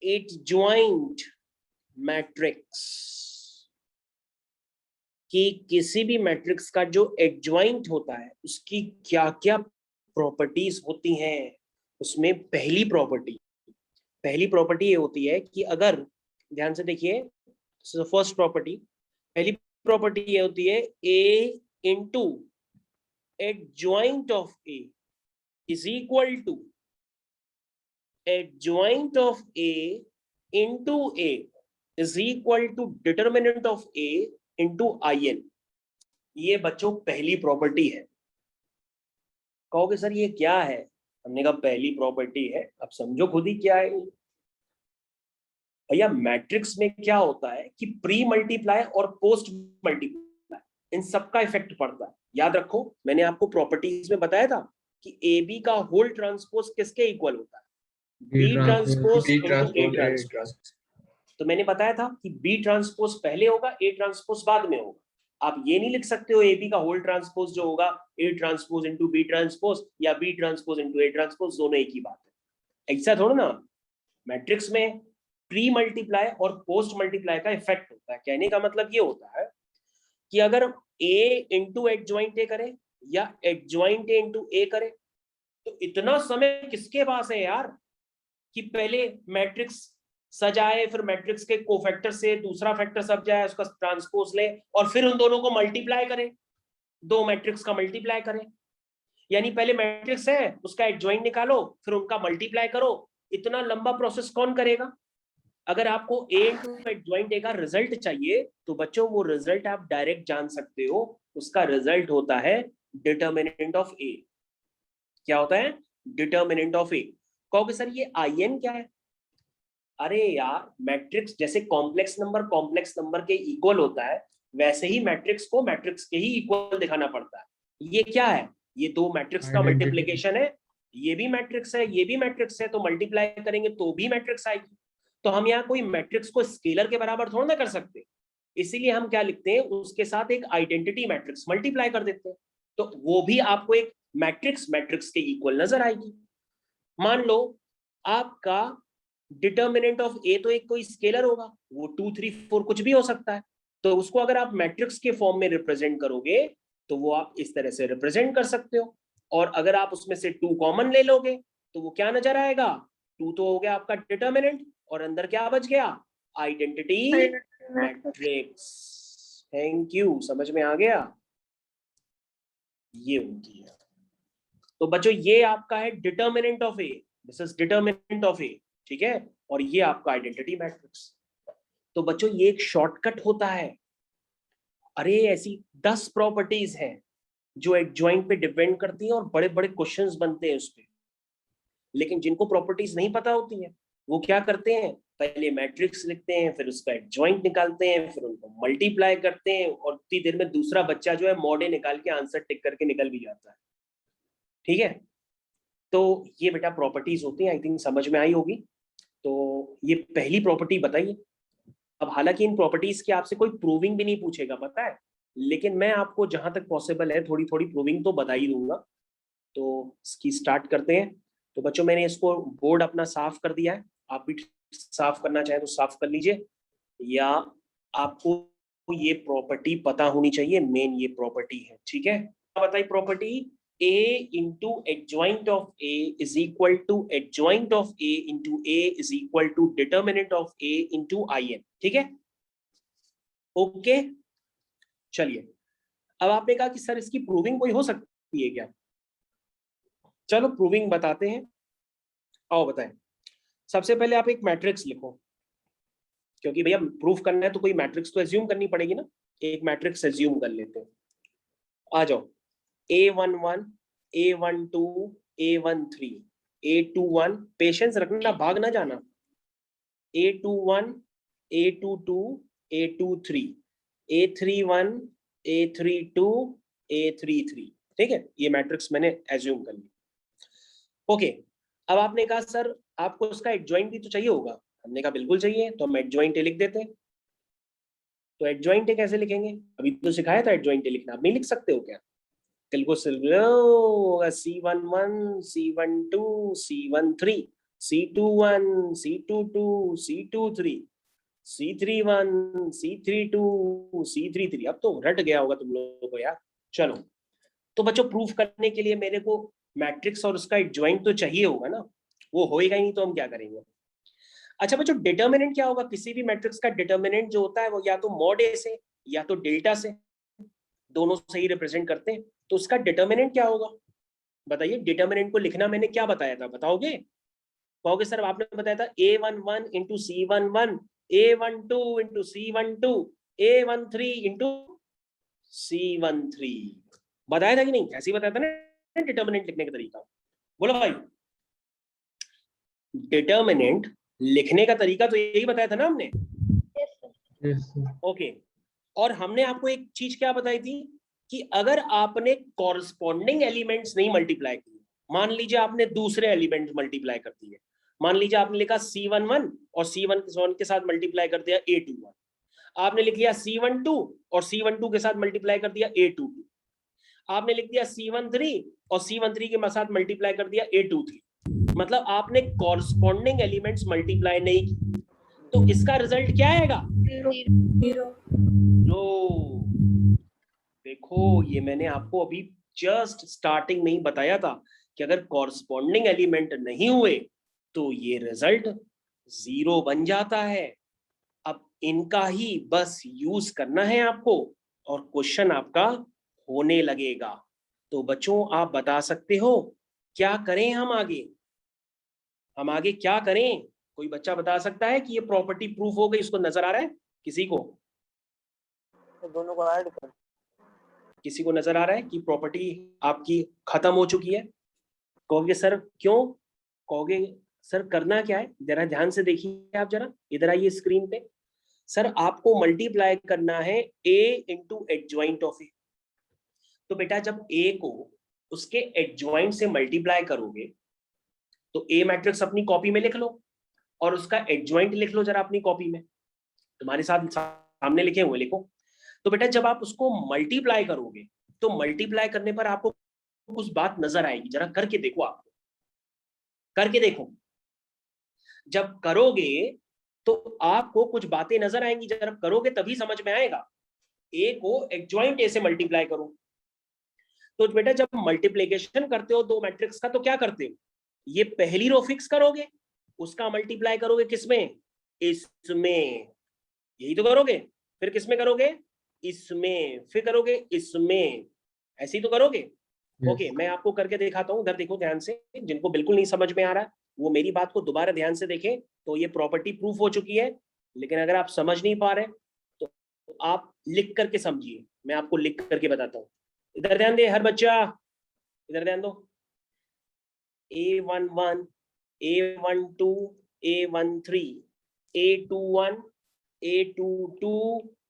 एडजॉइंट मैट्रिक्स, कि किसी भी मैट्रिक्स का जो एडजॉइंट होता है उसकी क्या क्या प्रॉपर्टीज होती हैं। उसमें पहली प्रॉपर्टी ये होती है कि अगर, ध्यान से देखिए, फर्स्ट प्रॉपर्टी, पहली प्रॉपर्टी ये होती है A into adjoint of A is equal to adjoint of A into A is equal to determinant of A into IN। ये बच्चों पहली प्रॉपर्टी है। कहोगे सर ये क्या है, हमने कहा पहली प्रॉपर्टी है, अब समझो खुद ही क्या है। भैया मैट्रिक्स में क्या होता है कि प्री मल्टीप्लाई और पोस्ट मल्टीप्लाई इन सबका इफेक्ट पड़ता है। याद रखो, मैंने आपको प्रॉपर्टीज में बताया था कि AB का होल ट्रांसपोज किसके इक्वल होता है, B transpose into A transpose. तो मैंने बताया था कि B ट्रांसपोज पहले होगा, A ट्रांसपोज बाद में होगा। आप ये नहीं लिख सकते हो AB का होल ट्रांसपोज जो होगा A transpose into B transpose या B transpose into A transpose, दोनों एक ही बात है। ऐसा थोड़ा ना, मैट्रिक्स में प्री मल्टीप्लाई और पोस्ट मल्टीप्लाई का इफेक्ट होता है। कहने का मतलब ये होता है कि अगर ए इंटू एडजॉइंट ए करे या एडजॉइंट ए इंटू ए करे, तो इतना समय किसके पास है यार कि पहले मैट्रिक्स सजाए, फिर मैट्रिक्स के कोफैक्टर से दूसरा फैक्टर सब जाए, उसका ट्रांसपोज ले और फिर उन दोनों को मल्टीप्लाई करे, दो मैट्रिक्स का मल्टीप्लाई करे। यानी पहले मैट्रिक्स है उसका एडजॉइंट निकालो, फिर उनका मल्टीप्लाई करो। इतना लंबा प्रोसेस कौन करेगा? अगर आपको ए इंटू एडजॉइंट ए का रिजल्ट चाहिए तो बच्चों वो रिजल्ट आप डायरेक्ट जान सकते हो, उसका रिजल्ट होता है डिटर्मिनेंट ऑफ ए। क्या होता है? डिटर्मिनेंट ऑफ ए। कहोगे सर ये IN क्या है? अरे यार, मैट्रिक्स जैसे कॉम्प्लेक्स नंबर के इक्वल होता है, वैसे ही मैट्रिक्स को मैट्रिक्स के ही इक्वल दिखाना पड़ता है। ये क्या है? ये दो मैट्रिक्स का Identity. मल्टीप्लिकेशन है, ये भी मैट्रिक्स है, ये भी मैट्रिक्स है, तो मल्टीप्लाई करेंगे तो भी मैट्रिक्स आएगी। तो हम यहाँ कोई मैट्रिक्स को स्केलर के बराबर थोड़ा ना कर सकते, इसीलिए हम क्या लिखते हैं, उसके साथ एक आइडेंटिटी मैट्रिक्स मल्टीप्लाई कर देते हैं, तो वो भी आपको एक मैट्रिक्स के इक्वल नजर आएगी। मान लो आपका डिटर्मिनेंट ऑफ ए तो एक कोई स्केलर होगा, वो 2 3 4 कुछ भी हो सकता है, तो उसको अगर आप मैट्रिक्स के फॉर्म में रिप्रेजेंट करोगे तो वो आप इस तरह से रिप्रेजेंट कर सकते हो। और अगर आप उसमें से 2 कॉमन ले लोगे तो वो क्या नजर आएगा? 2 तो हो गया आपका डिटर्मिनेंट और अंदर क्या बच गया? Identity matrix. थैंक यू, समझ में आ गया? ये होती है। तो बच्चों ये आपका है determinant of A, this is determinant of A, ठीक है, और ये आपका आइडेंटिटी मैट्रिक्स। तो बच्चों ये एक शॉर्टकट होता है। अरे ऐसी 10 प्रॉपर्टीज हैं जो एडजॉइंट पे डिपेंड करती हैं और बड़े बड़े क्वेश्चंस बनते हैं उस पे, लेकिन जिनको प्रॉपर्टीज नहीं पता होती हैं वो क्या करते हैं, पहले मैट्रिक्स लिखते हैं, फिर उसका एडजॉइंट निकालते हैं, फिर उनको मल्टीप्लाई करते हैं और उतनी देर में दूसरा बच्चा जो है मॉडे निकाल के आंसर टिक करके निकल भी जाता है। ठीक है, तो ये बेटा प्रॉपर्टीज होती हैं, आई थिंक समझ में आई होगी। तो ये पहली प्रॉपर्टी बताइए। अब हालांकि इन प्रॉपर्टीज की आपसे कोई प्रूविंग भी नहीं पूछेगा, पता है, लेकिन मैं आपको जहां तक पॉसिबल है थोड़ी थोड़ी प्रूविंग तो बता ही दूंगा। तो इसकी स्टार्ट करते हैं। तो बच्चों मैंने इसको बोर्ड अपना साफ कर दिया है, आप भी साफ करना चाहें तो साफ कर लीजिए, या आपको ये प्रॉपर्टी पता होनी चाहिए, मेन ये प्रॉपर्टी है। ठीक है, बताइए property, A into adjoint of A is equal to adjoint of A into A is equal to determinant of A into IN। ठीक है, ओके। चलिए, अब आपने कहा कि सर इसकी प्रूविंग कोई हो सकती है क्या? चलो प्रूविंग बताते हैं, आओ बताएं। सबसे पहले आप एक मैट्रिक्स लिखो, क्योंकि भैया प्रूफ करना है तो कोई मैट्रिक्स तो एज्यूम करनी पड़ेगी ना। एक मैट्रिक्स एज्यूम कर लेते हैं, आ जाओ। A11, A12, A13, A21, patience रखना, भाग ना जाना। A21, A22, A23, A31, A32, A33। ठीक है, ये मैट्रिक्स मैंने एज्यूम कर ली। ओके, अब आपने कहा सर आपको उसका एडजॉइंट भी तो चाहिए होगा। हमने कहा बिल्कुल चाहिए, तो हम एडजॉइंट लिख देते हैं। तो एडजॉइंट कैसे लिखेंगे? अभी तो सिखाया था एडजॉइंट लिखना, आप नहीं लिख सकते हो क्या? कल को C11, C12, C13, C21, C22, C23, C31, C32, C33। अब तो रट गया होगा तुम लोगों को यार। चलो, तो बच्चों प्रूफ करने के लिए मेरे को मैट्रिक्स और उसका एडजॉइंट तो चाहिए होगा ना, वो होएगा ही नहीं तो हम क्या करेंगे? अच्छा बच्चों, डिटर्मिनेंट क्या होगा? किसी भी मैट्रिक्स का डिटर्मिनेंट जो होता है वो या तो मॉड ए से या तो डेल्टा से, दोनों से ही रिप्रेजेंट करते हैं। तो उसका डिटर्मिनेंट क्या होगा बताइए? डिटर्मिनेंट को लिखना मैंने क्या बताया था, बताओगे? कहोगे सर आपने बताया था A11 into C11, A12 into C12, A13 into C13, बताया था कि नहीं? ऐसे ही बताया था ना डिटर्मिनेंट लिखने का तरीका। बोलो भाई, डिटर्मिनेंट लिखने का तरीका तो यही बताया था ना हमने। ओके, और हमने आपको एक चीज क्या बताई थी कि अगर आपने कॉरस्पॉन्डिंग एलिमेंट्स नहीं मल्टीप्लाई किए, मान लीजिए आपने दूसरे एलिमेंट मल्टीप्लाई कर दिए, मान लीजिए आपने लिखा C11 और C11 के साथ मल्टीप्लाई कर दिया A21, आपने लिख लिया C12 और C12 के साथ मल्टीप्लाई कर दिया A22, आपने लिख दिया C13 और C13 के साथ मल्टीप्लाई कर दिया A23। मतलब आपने कॉरस्पॉन्डिंग एलिमेंट्स मल्टीप्लाई नहीं की, तो इसका रिजल्ट क्या आएगा? 0 लो देखो, ये मैंने आपको अभी जस्ट स्टार्टिंग में ही बताया था कि अगर कॉरस्पॉन्डिंग एलिमेंट नहीं हुए तो ये रिजल्ट 0 बन जाता है। अब इनका ही बस यूज करना है आपको और क्वेश्चन आपका होने लगेगा। तो बच्चों आप बता सकते हो क्या करें हम आगे? हम आगे क्या करें? कोई बच्चा बता सकता है कि ये प्रॉपर्टी प्रूफ हो गई? इसको नजर आ रहा है किसी को? तो दोनों को ऐड कर। किसी को नजर आ रहा है कि प्रॉपर्टी आपकी खत्म हो चुकी है? कहोगे सर क्यों? कहोगे सर करना क्या है? जरा ध्यान से देखिए, आप जरा इधर आइए स्क्रीन पे। सर आपको मल्टीप्लाई करना है a into adjoint of A. तो बेटा जब a को उसके एडजॉइंट से मल्टीप्लाई करोगे तो a मैट्रिक्स अपनी कॉपी में लिख लो और उसका एडजॉइंट लिख लो जरा अपनी कॉपी में, तुम्हारे साथ सामने लिखे हुए लिखो। तो बेटा जब आप उसको मल्टीप्लाई करोगे तो मल्टीप्लाई करने पर आपको कुछ बात नजर आएगी, जरा करके देखो, आपको करके देखो। जब करोगे तो आपको कुछ बातें नजर आएंगी, जब करोगे तभी समझ में आएगा। ए को एडजॉइंट ए से मल्टीप्लाई करो। तो बेटा जब मल्टीप्लिकेशन करते हो दो मैट्रिक्स का तो क्या करते हो? ये पहली रो फिक्स करोगे, उसका मल्टीप्लाई करोगे किसमें? इसमें। यही तो करोगे। फिर किसमें करोगे? इसमें। फिर करोगे इसमें। ऐसे ही तो करोगे। ओके, मैं आपको करके दिखाता हूं, उधर देखो ध्यान से। जिनको बिल्कुल नहीं समझ में आ रहा वो मेरी बात को दोबारा ध्यान से देखें। तो ये प्रॉपर्टी प्रूफ हो चुकी है, लेकिन अगर आप समझ नहीं पा रहे तो आप लिख करके समझिए। मैं आपको लिख करके बताता हूँ। इधर ध्यान दे हर बच्चा, इधर ध्यान दो। A11, A12, A13, A21, A22,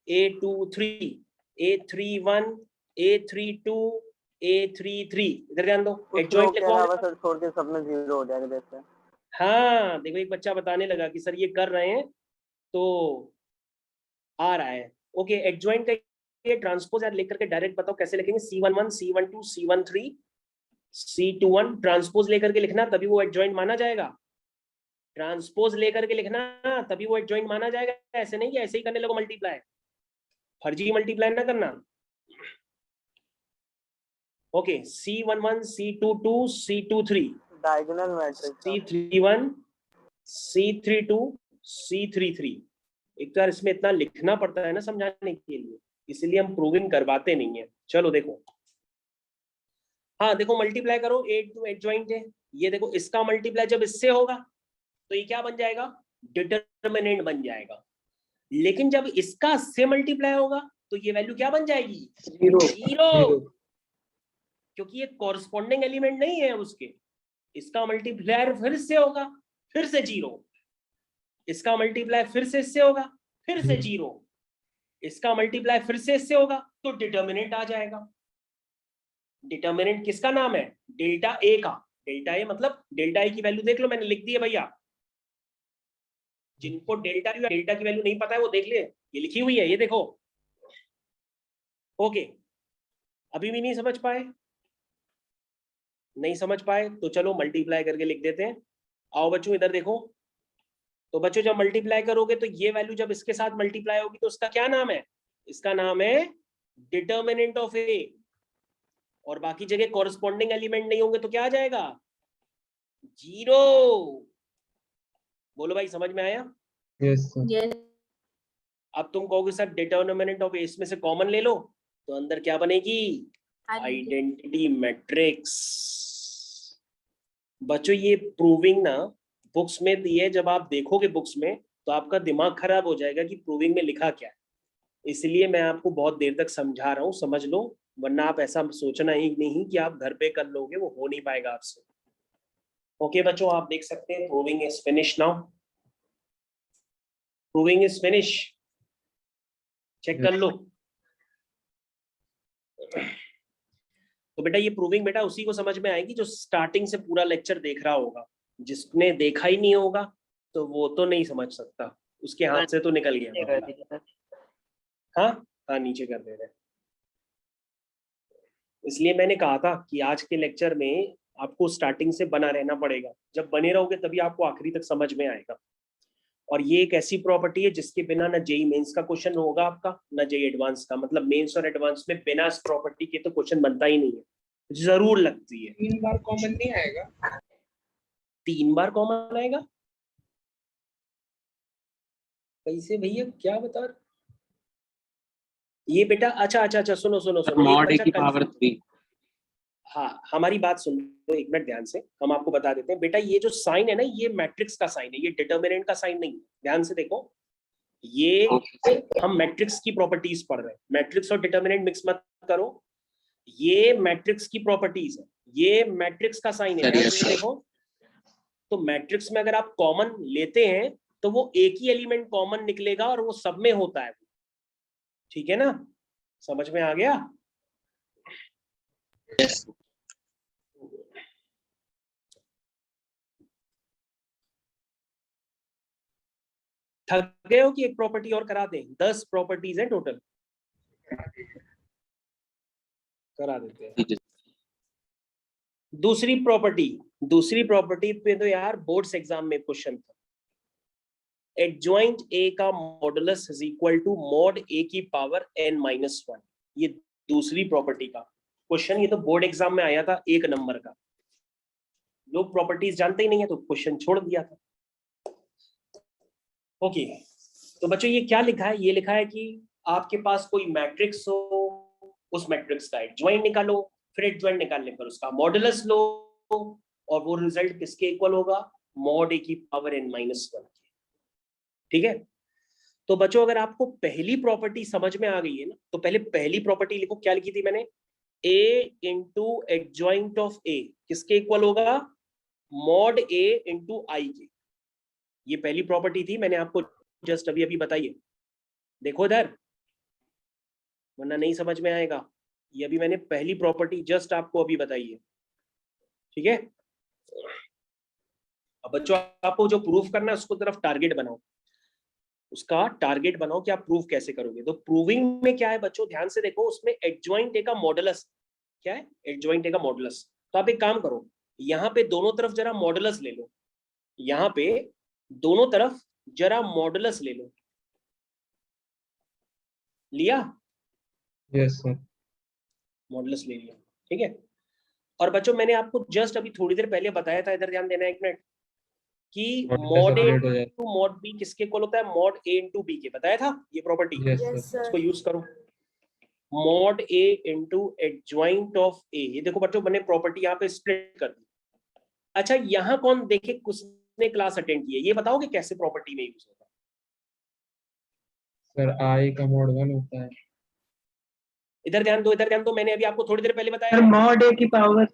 A23, A31, A32, A33। इधर ध्यान दो। एडजॉइंट लिखवाओ। सर छोड़ के सब में 0 हो जाएगा जैसे। हाँ देखो, एक बच्चा बताने लगा कि सर ये कर रहे हैं तो आ रहा है। ओके, एडजॉइंट का ये ट्रांसपोज यार लिख करके डायरेक्ट बताओ कैसे लिखेंगे? C11, C12, C13, C21 transpose लेकर के लिखना, तभी वो एडजॉइंट माना जाएगा। ट्रांसपोज लेकर के लिखना तभी वो एडजॉइंट माना जाएगा। ऐसे नहीं कि ऐसे ही करने लगो मल्टीप्लाई, फर्जी मल्टीप्लाई ना करना। Okay, C11, C22, C23, diagonal matrix C31, C32, C33। एक तो यार इसमें इतना लिखना पड़ता है ना समझाने के लिए, इसलिए हम प्रूविंग करवाते नहीं है। चलो देखो, हाँ देखो मल्टीप्लाई करो, 8 टू एडजॉइंट है। ये देखो इसका मल्टीप्लाई जब इससे होगा तो ये क्या बन जाएगा? डिटरमिनेंट बन जाएगा। लेकिन जब इसका से मल्टीप्लाई होगा तो ये वैल्यू क्या बन जाएगी? 0, क्योंकि ये कॉरस्पॉन्डिंग एलिमेंट नहीं है उसके। इसका मल्टीप्लायर फिर से होगा, फिर से 0। इसका मल्टीप्लाई फिर से इससे होगा, फिर से 0। इसका मल्टीप्लाई फिर से इससे होगा तो डिटरमिनेंट आ जाएगा। डिटरमिनेंट किसका नाम है? डेल्टा ए का। डेल्टा ए मतलब डेल्टा ए की वैल्यू देख लो, मैंने लिख दी है भैया। जिनको डेल्टा की वैल्यू नहीं पता है वो देख ले, ये लिखी हुई है, ये देखो। ओके, अभी भी नहीं समझ पाए? नहीं समझ पाए तो चलो मल्टीप्लाई करके लिख देते हैं। आओ बच्चों इधर देखो। तो बच्चों जब मल्टीप्लाई करोगे तो ये वैल्यू जब इसके साथ मल्टीप्लाई होगी तो उसका क्या नाम है? इसका नाम है डिटरमिनेंट ऑफ ए। और बाकी जगह कॉरस्पॉन्डिंग एलिमेंट नहीं होंगे तो क्या आ जाएगा? 0। बोलो भाई, समझ में आया? Yes sir. yes अब तुम कहोगे सर डिटरमिनेंट ऑफ ए इसमें से कॉमन ले लो, तो अंदर क्या बनेगी? Identity matrix. बच्चों ये प्रूविंग ना बुक्स में दी है, जब आप देखोगे बुक्स में तो आपका दिमाग खराब हो जाएगा कि प्रूविंग में लिखा क्या है। इसलिए मैं आपको बहुत देर तक समझा रहा हूँ, समझ लो, वरना आप ऐसा सोचना ही नहीं कि आप घर पे कर लोगे, वो हो नहीं पाएगा आपसे। ओके बच्चों, आप देख सकते हैं proving is finish now. Proving is finish, check कर लो। तो बेटा ये प्रूविंग बेटा उसी को समझ में आएगी जो स्टार्टिंग से पूरा लेक्चर देख रहा होगा। जिसने देखा ही नहीं होगा तो वो तो नहीं समझ सकता, उसके हाथ से तो निकल गया। हाँ हाँ, नीचे कर दे रहे। इसलिए मैंने कहा था कि आज के लेक्चर में आपको स्टार्टिंग से बना रहना पड़ेगा, जब बने रहोगे तभी आपको आखिरी तक समझ में आएगा। और ये एक ऐसी प्रॉपर्टी है जिसके बिना ना जेई मेंस का क्वेश्चन होगा आपका, ना जेई एडवांस का। मतलब मेंस और एडवांस में बिना इस प्रॉपर्टी के तो क्वेश्चन बनता ही नहीं है, जरूर लगती है। 3 बार कॉमन नहीं आएगा? 3 बार कॉमन आएगा? कैसे भैया, क्या बता रहे? ये बेटा अच्छा अच्छा अच्छा, सुनो सुनो सुनो, एक मॉड ए बच्चा की पावर confuse- 3। हाँ, हमारी बात सुन लो एक मिनट ध्यान से, हम आपको बता देते हैं बेटा। ये जो साइन है ना, ये मैट्रिक्स का साइन है, ये डिटर्मिनेंट का साइन नहीं है। ध्यान से देखो, ये हम मैट्रिक्स की प्रॉपर्टीज पढ़ रहे हैं, मैट्रिक्स और डिटर्मिनेंट मिक्स मत करो। ये मैट्रिक्स की प्रॉपर्टीज है, ये मैट्रिक्स का साइन है। ध्यान से देखो, तो मैट्रिक्स में अगर आप कॉमन लेते हैं तो वो एक ही एलिमेंट कॉमन निकलेगा और वो सब में होता है। ठीक है ना, समझ में आ गया? यस। थक गए हो कि एक प्रॉपर्टी और करा दें? 10 प्रॉपर्टीज है टोटल, करा देते हैं। दूसरी प्रॉपर्टी पे तो यार बोर्ड्स एग्जाम में क्वेश्चन था, एडजॉइंट ए का modulus is equal to mod A की पावर n-1। ये दूसरी प्रॉपर्टी का क्वेश्चन, ये तो बोर्ड एग्जाम में आया था 1 नंबर का। लोग प्रॉपर्टीज जानते ही नहीं है तो क्वेश्चन छोड़ दिया था। ओके, तो बच्चों ये क्या लिखा है? ये लिखा है कि आपके पास कोई मैट्रिक्स हो, उस मैट्रिक्स का एडजॉइंट निकालो, फिर एडजॉइंट निकालने पर उसका मॉडुलस लो, और वो रिजल्ट किसके इक्वल होगा? मॉड ए की पावर n-1। ठीक है, तो बच्चों अगर आपको पहली प्रॉपर्टी समझ में आ गई है ना, तो पहले पहली प्रॉपर्टी लिखो। क्या लिखी थी मैंने? a into adjoint of a किसके इक्वल होगा? मॉड a इंटू आई के। ये पहली प्रॉपर्टी थी, मैंने आपको जस्ट अभी अभी बताई है। देखो इधर, वरना नहीं समझ में आएगा। ये अभी मैंने पहली प्रॉपर्टी जस्ट आपको अभी बताई है। ठीक है, अब बच्चों आपको जो प्रूफ करना है उसको तरफ टारगेट बनाओ, उसका टारगेट बनाओ कि आप प्रूव कैसे करोगे। तो प्रूविंग में क्या है बच्चों, ध्यान से देखो, उसमें एडजॉइंट ए का मॉडुलस क्या है? एडजॉइंट ए का मॉडुलस। तो आप एक काम करो, यहाँ पे दोनों तरफ जरा मॉडुलस ले लो, यहाँ पे दोनों तरफ जरा मॉडुलस ले लो। लिया? Yes sir. मॉडुलस ले लिया, ठीक है। और बच्चों मैंने आपको जस्ट अभी थोड़ी देर पहले बताया था, इधर ध्यान देना एक मिनट, कि मॉड ए सेपरेट हो जाए। टू मॉड बी किसके इक्वल होता है? मॉड ए इंटू बी के। बताया था ये प्रॉपर्टी, यस सर। इसको यूज करो। Mod A into adjoint of A, ये देखो बच्चों मैंने प्रॉपर्टी यहाँ पे स्प्लिट कर दी। अच्छा, यहाँ कौन देखे किसने क्लास अटेंड की है, ये बताओगे कैसे प्रॉपर्टी में यूज होगा? सर आई का मॉड 1 होता है। इधर ध्यान दो, इधर ध्यान दो, मैंने अभी आपको थोड़ी देर पहले बताया सर है। मॉड ए की पावर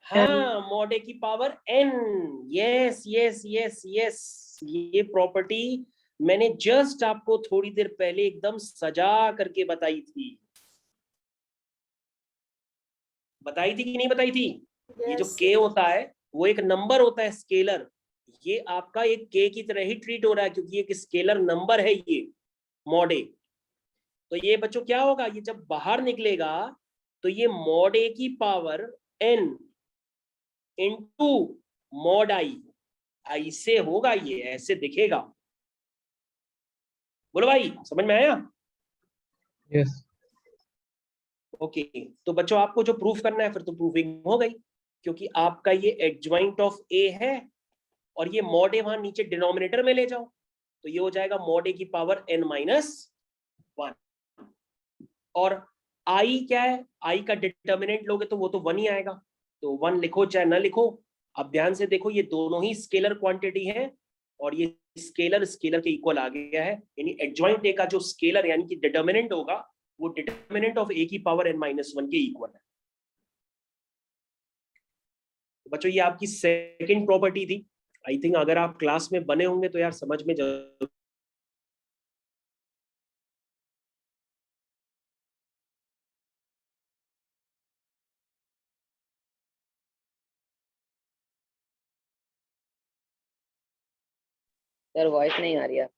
हाँ, मॉड ए की power n। Yes yes yes yes, ये प्रॉपर्टी मैंने जस्ट आपको थोड़ी देर पहले एकदम सजा करके बताई थी। बताई थी कि नहीं बताई थी? ये जो k होता है वो एक नंबर होता है, स्केलर। ये आपका एक k की तरह ही ट्रीट हो रहा है क्योंकि एक स्केलर नंबर है ये मॉड ए। तो ये बच्चों क्या होगा, ये जब बाहर निकलेगा तो ये मॉड ए की पावर n इंटू मॉड आई, ऐसे होगा, ये ऐसे दिखेगा। बोलो भाई, समझ में आया? यस। ओके, तो बच्चों आपको जो प्रूफ करना है फिर तो प्रूफिंग हो गई, क्योंकि आपका ये एडजॉइंट ऑफ ए है और ये मॉड ए वहां नीचे डिनोमिनेटर में ले जाओ, तो ये हो जाएगा मॉड ए की पावर n-1। और आई क्या है? आई का डिटर्मिनेंट लोगे तो वो तो 1 ही आएगा, तो 1 लिखो चाहे ना लिखो। अब ध्यान से देखो, ये दोनों ही स्केलर क्वांटिटी है और ये स्केलर स्केलर के इक्वल आ गया है, यानी एडजॉइंट ए का जो स्केलर यानी कि डिटर्मिनेंट होगा वो डिटर्मिनेंट ऑफ ए की पावर n-1 के इक्वल है। बच्चों ये आपकी सेकंड प्रॉपर्टी थी। आई थिंक अगर आप क्लास में बने होंगे तो यार समझ में जरूर। सर वॉइस नहीं आ रही है।